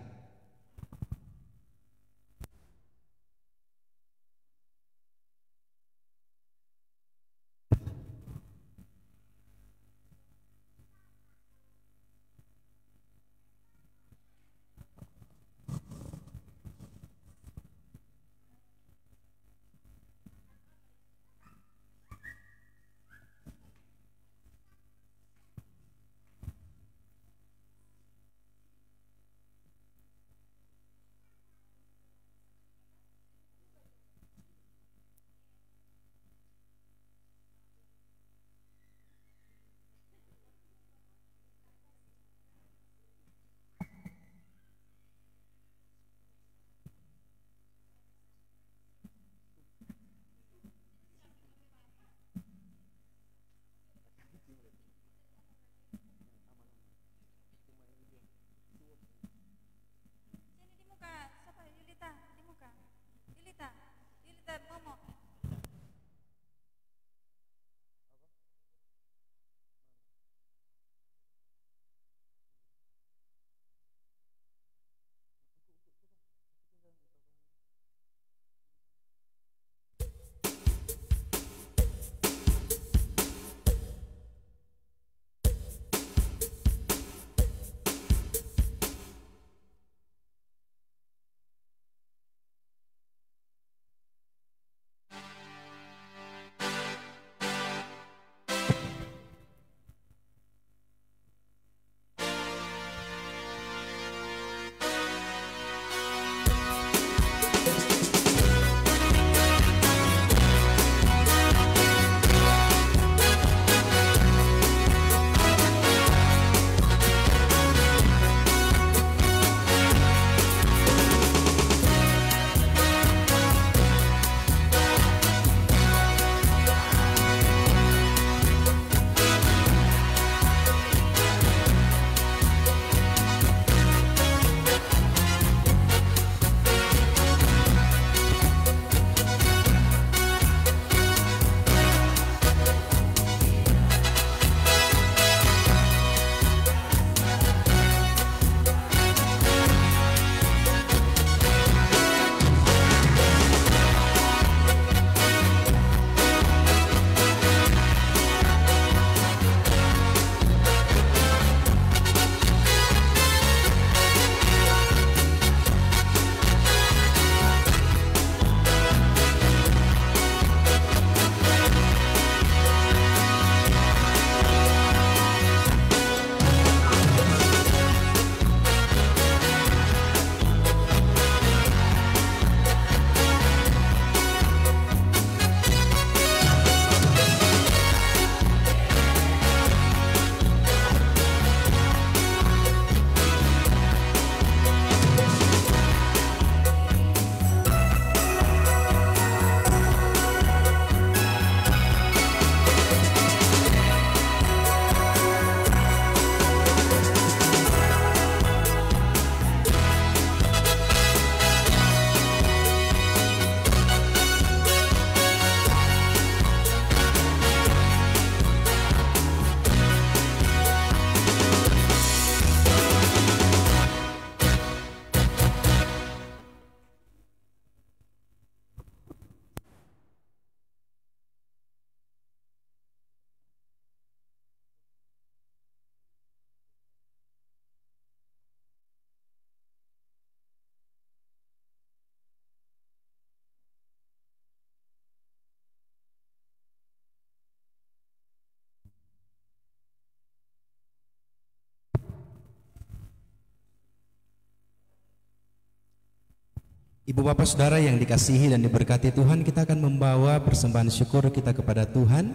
Ibu bapak saudara yang dikasihi dan diberkati Tuhan, kita akan membawa persembahan syukur kita kepada Tuhan.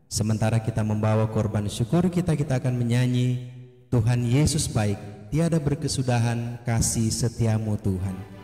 Sementara kita membawa korban syukur kita akan menyanyi Tuhan Yesus baik, tiada berkesudahan kasih setiamu Tuhan.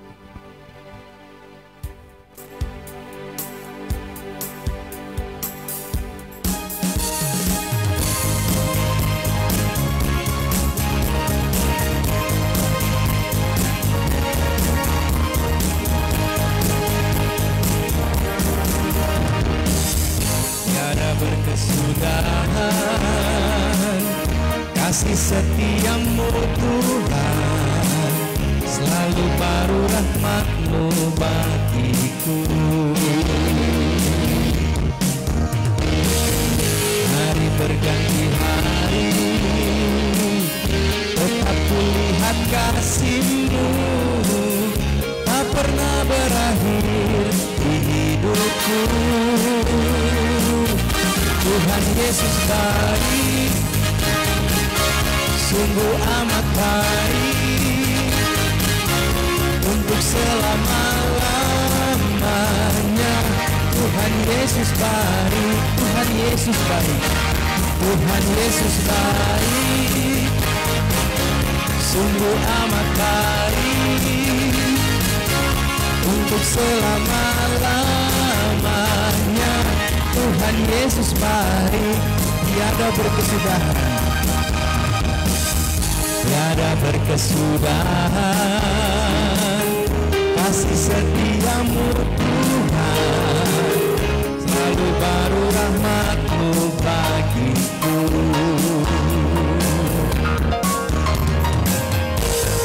Kasih setiamu Tuhan, selalu baru rahmat-Mu bagiku. Hari berganti hari, tetap kulihat kasih-Mu, tak pernah berakhir di hidupku. Tuhan Yesus baik, sungguh amat baik, untuk selama-lamanya. Tuhan Yesus baik, Tuhan Yesus baik, Tuhan Yesus baik, sungguh amat baik, untuk selama-lamanya. Tuhan Yesus baik, tiada berkesudahan, tiada berkesudahan kasih setiamu Tuhan, selalu baru rahmat-Mu bagiku.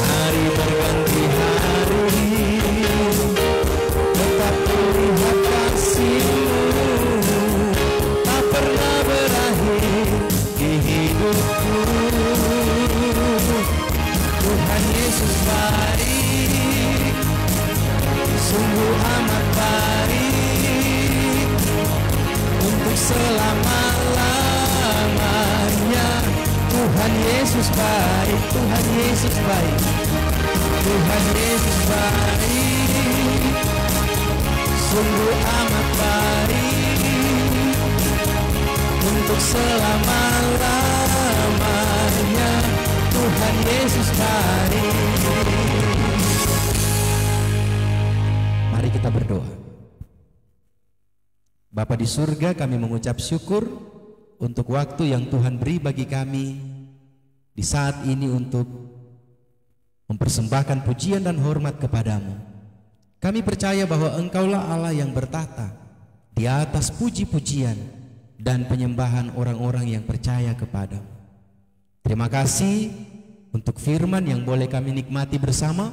Hari berganti hari, tetap kulihat kasih-Mu, tak pernah berakhir di hidupku. Tuhan Yesus baik, sungguh amat baik, untuk selama-lamanya. Tuhan Yesus baik, Tuhan Yesus baik, Tuhan Yesus baik, sungguh amat baik, untuk selama-lamanya. Tuhan Yesus baik. Mari kita berdoa. Bapa di surga, kami mengucap syukur untuk waktu yang Tuhan beri bagi kami di saat ini untuk mempersembahkan pujian dan hormat kepadamu. Kami percaya bahwa Engkaulah Allah yang bertahta di atas puji-pujian dan penyembahan orang-orang yang percaya kepadamu. Terima kasih untuk firman yang boleh kami nikmati bersama,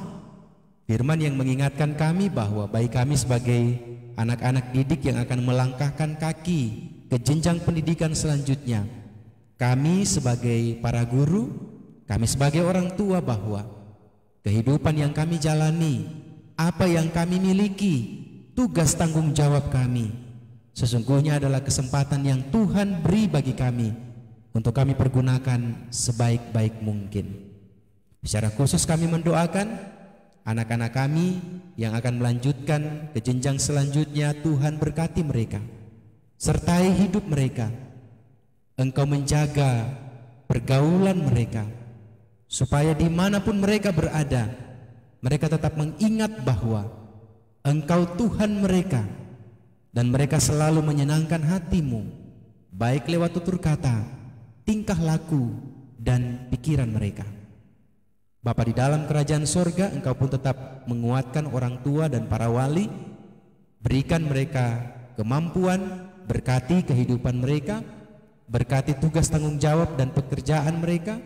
firman yang mengingatkan kami bahwa baik kami sebagai anak-anak didik yang akan melangkahkan kaki ke jenjang pendidikan selanjutnya, kami sebagai para guru, kami sebagai orang tua, bahwa kehidupan yang kami jalani, apa yang kami miliki, tugas tanggung jawab kami, sesungguhnya adalah kesempatan yang Tuhan beri bagi kami untuk kami pergunakan sebaik-baik mungkin. Secara khusus kami mendoakan anak-anak kami yang akan melanjutkan ke jenjang selanjutnya. Tuhan berkati mereka, sertai hidup mereka. Engkau menjaga pergaulan mereka, supaya dimanapun mereka berada, mereka tetap mengingat bahwa Engkau Tuhan mereka, dan mereka selalu menyenangkan hati-Mu, baik lewat tutur kata, tingkah laku, dan pikiran mereka. Bapa di dalam kerajaan sorga, Engkau pun tetap menguatkan orang tua dan para wali. Berikan mereka kemampuan, berkati kehidupan mereka, berkati tugas tanggung jawab dan pekerjaan mereka,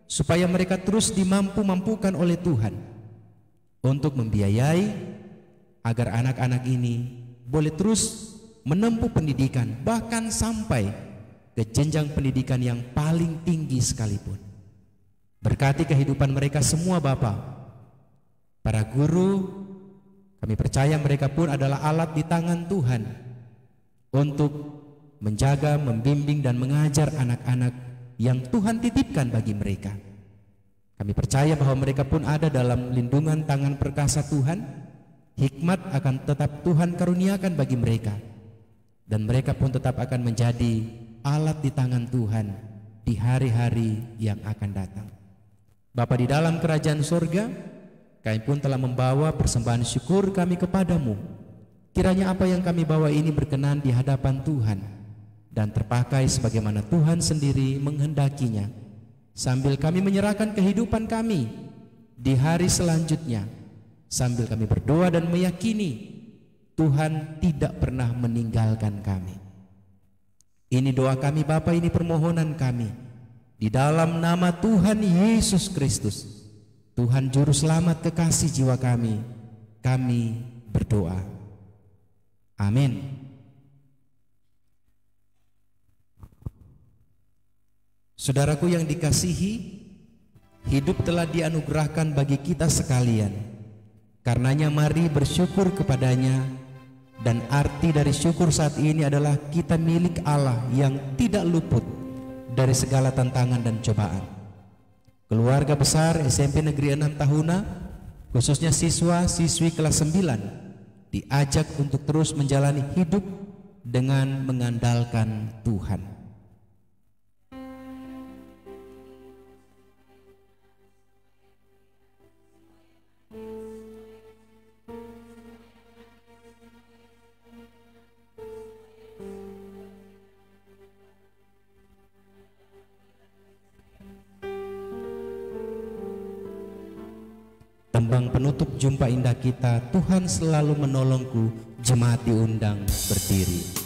supaya mereka terus dimampu-mampukan oleh Tuhan untuk membiayai agar anak-anak ini boleh terus menempuh pendidikan, bahkan sampai ke jenjang pendidikan yang paling tinggi sekalipun. Berkati kehidupan mereka semua Bapa. Para guru, kami percaya mereka pun adalah alat di tangan Tuhan untuk menjaga, membimbing dan mengajar anak-anak yang Tuhan titipkan bagi mereka. Kami percaya bahwa mereka pun ada dalam lindungan tangan perkasa Tuhan, hikmat akan tetap Tuhan karuniakan bagi mereka, dan mereka pun tetap akan menjadi alat di tangan Tuhan di hari-hari yang akan datang. Bapa di dalam kerajaan surga, kami pun telah membawa persembahan syukur kami kepadamu. Kiranya apa yang kami bawa ini berkenan di hadapan Tuhan dan terpakai sebagaimana Tuhan sendiri menghendakinya, sambil kami menyerahkan kehidupan kami di hari selanjutnya, sambil kami berdoa dan meyakini Tuhan tidak pernah meninggalkan kami. Ini doa kami Bapa, ini permohonan kami di dalam nama Tuhan Yesus Kristus, Tuhan Juru Selamat kekasih jiwa kami berdoa. Amin. Saudaraku yang dikasihi, hidup telah dianugerahkan bagi kita sekalian. Karenanya mari bersyukur kepadanya, dan arti dari syukur saat ini adalah kita milik Allah yang tidak luput dari segala tantangan dan cobaan. Keluarga besar SMP Negeri 6 Tahuna, khususnya siswa-siswi kelas 9, diajak untuk terus menjalani hidup dengan mengandalkan Tuhan. Tembang penutup jumpa indah kita, Tuhan selalu menolongku, jemaat diundang berdiri.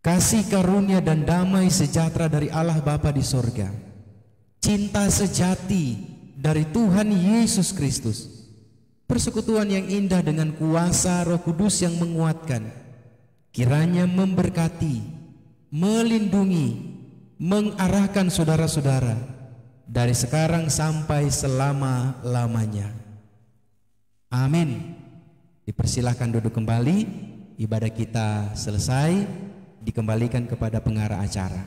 Kasih karunia dan damai sejahtera dari Allah Bapa di sorga, cinta sejati dari Tuhan Yesus Kristus, persekutuan yang indah dengan kuasa Roh Kudus yang menguatkan, kiranya memberkati, melindungi, mengarahkan saudara-saudara dari sekarang sampai selama-lamanya. Amin. Dipersilahkan duduk kembali, ibadah kita selesai. Dikembalikan kepada pengarah acara.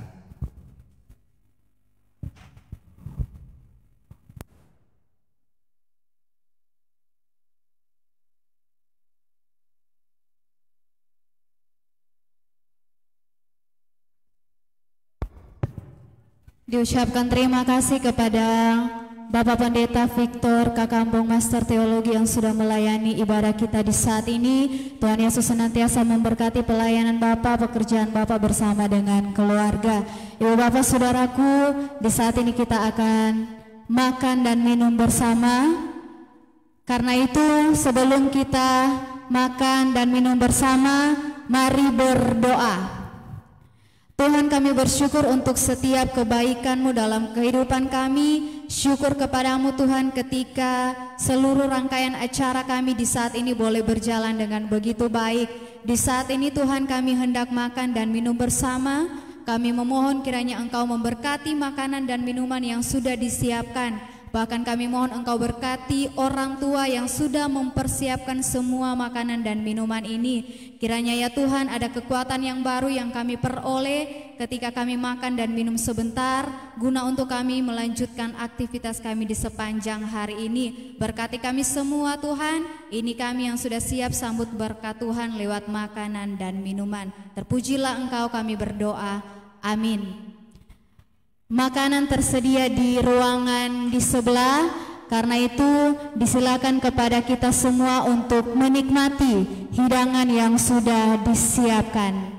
Diucapkan terima kasih kepada Bapak Pendeta Victor Kakampung Master Teologi yang sudah melayani ibadah kita di saat ini. Tuhan Yesus senantiasa memberkati pelayanan Bapak, pekerjaan Bapak bersama dengan keluarga. Ibu Bapak Saudaraku, di saat ini kita akan makan dan minum bersama. Karena itu sebelum kita makan dan minum bersama, mari berdoa. Tuhan, kami bersyukur untuk setiap kebaikan-Mu dalam kehidupan kami. Syukur kepadamu Tuhan ketika seluruh rangkaian acara kami di saat ini boleh berjalan dengan begitu baik. Di saat ini Tuhan, kami hendak makan dan minum bersama. Kami memohon kiranya Engkau memberkati makanan dan minuman yang sudah disiapkan. Bahkan kami mohon Engkau berkati orang tua yang sudah mempersiapkan semua makanan dan minuman ini. Kiranya ya Tuhan ada kekuatan yang baru yang kami peroleh ketika kami makan dan minum sebentar, guna untuk kami melanjutkan aktivitas kami di sepanjang hari ini. Berkati kami semua Tuhan, ini kami yang sudah siap sambut berkat Tuhan lewat makanan dan minuman. Terpujilah Engkau, kami berdoa. Amin. Makanan tersedia di ruangan di sebelah, karena itu disilakan kepada kita semua untuk menikmati hidangan yang sudah disiapkan.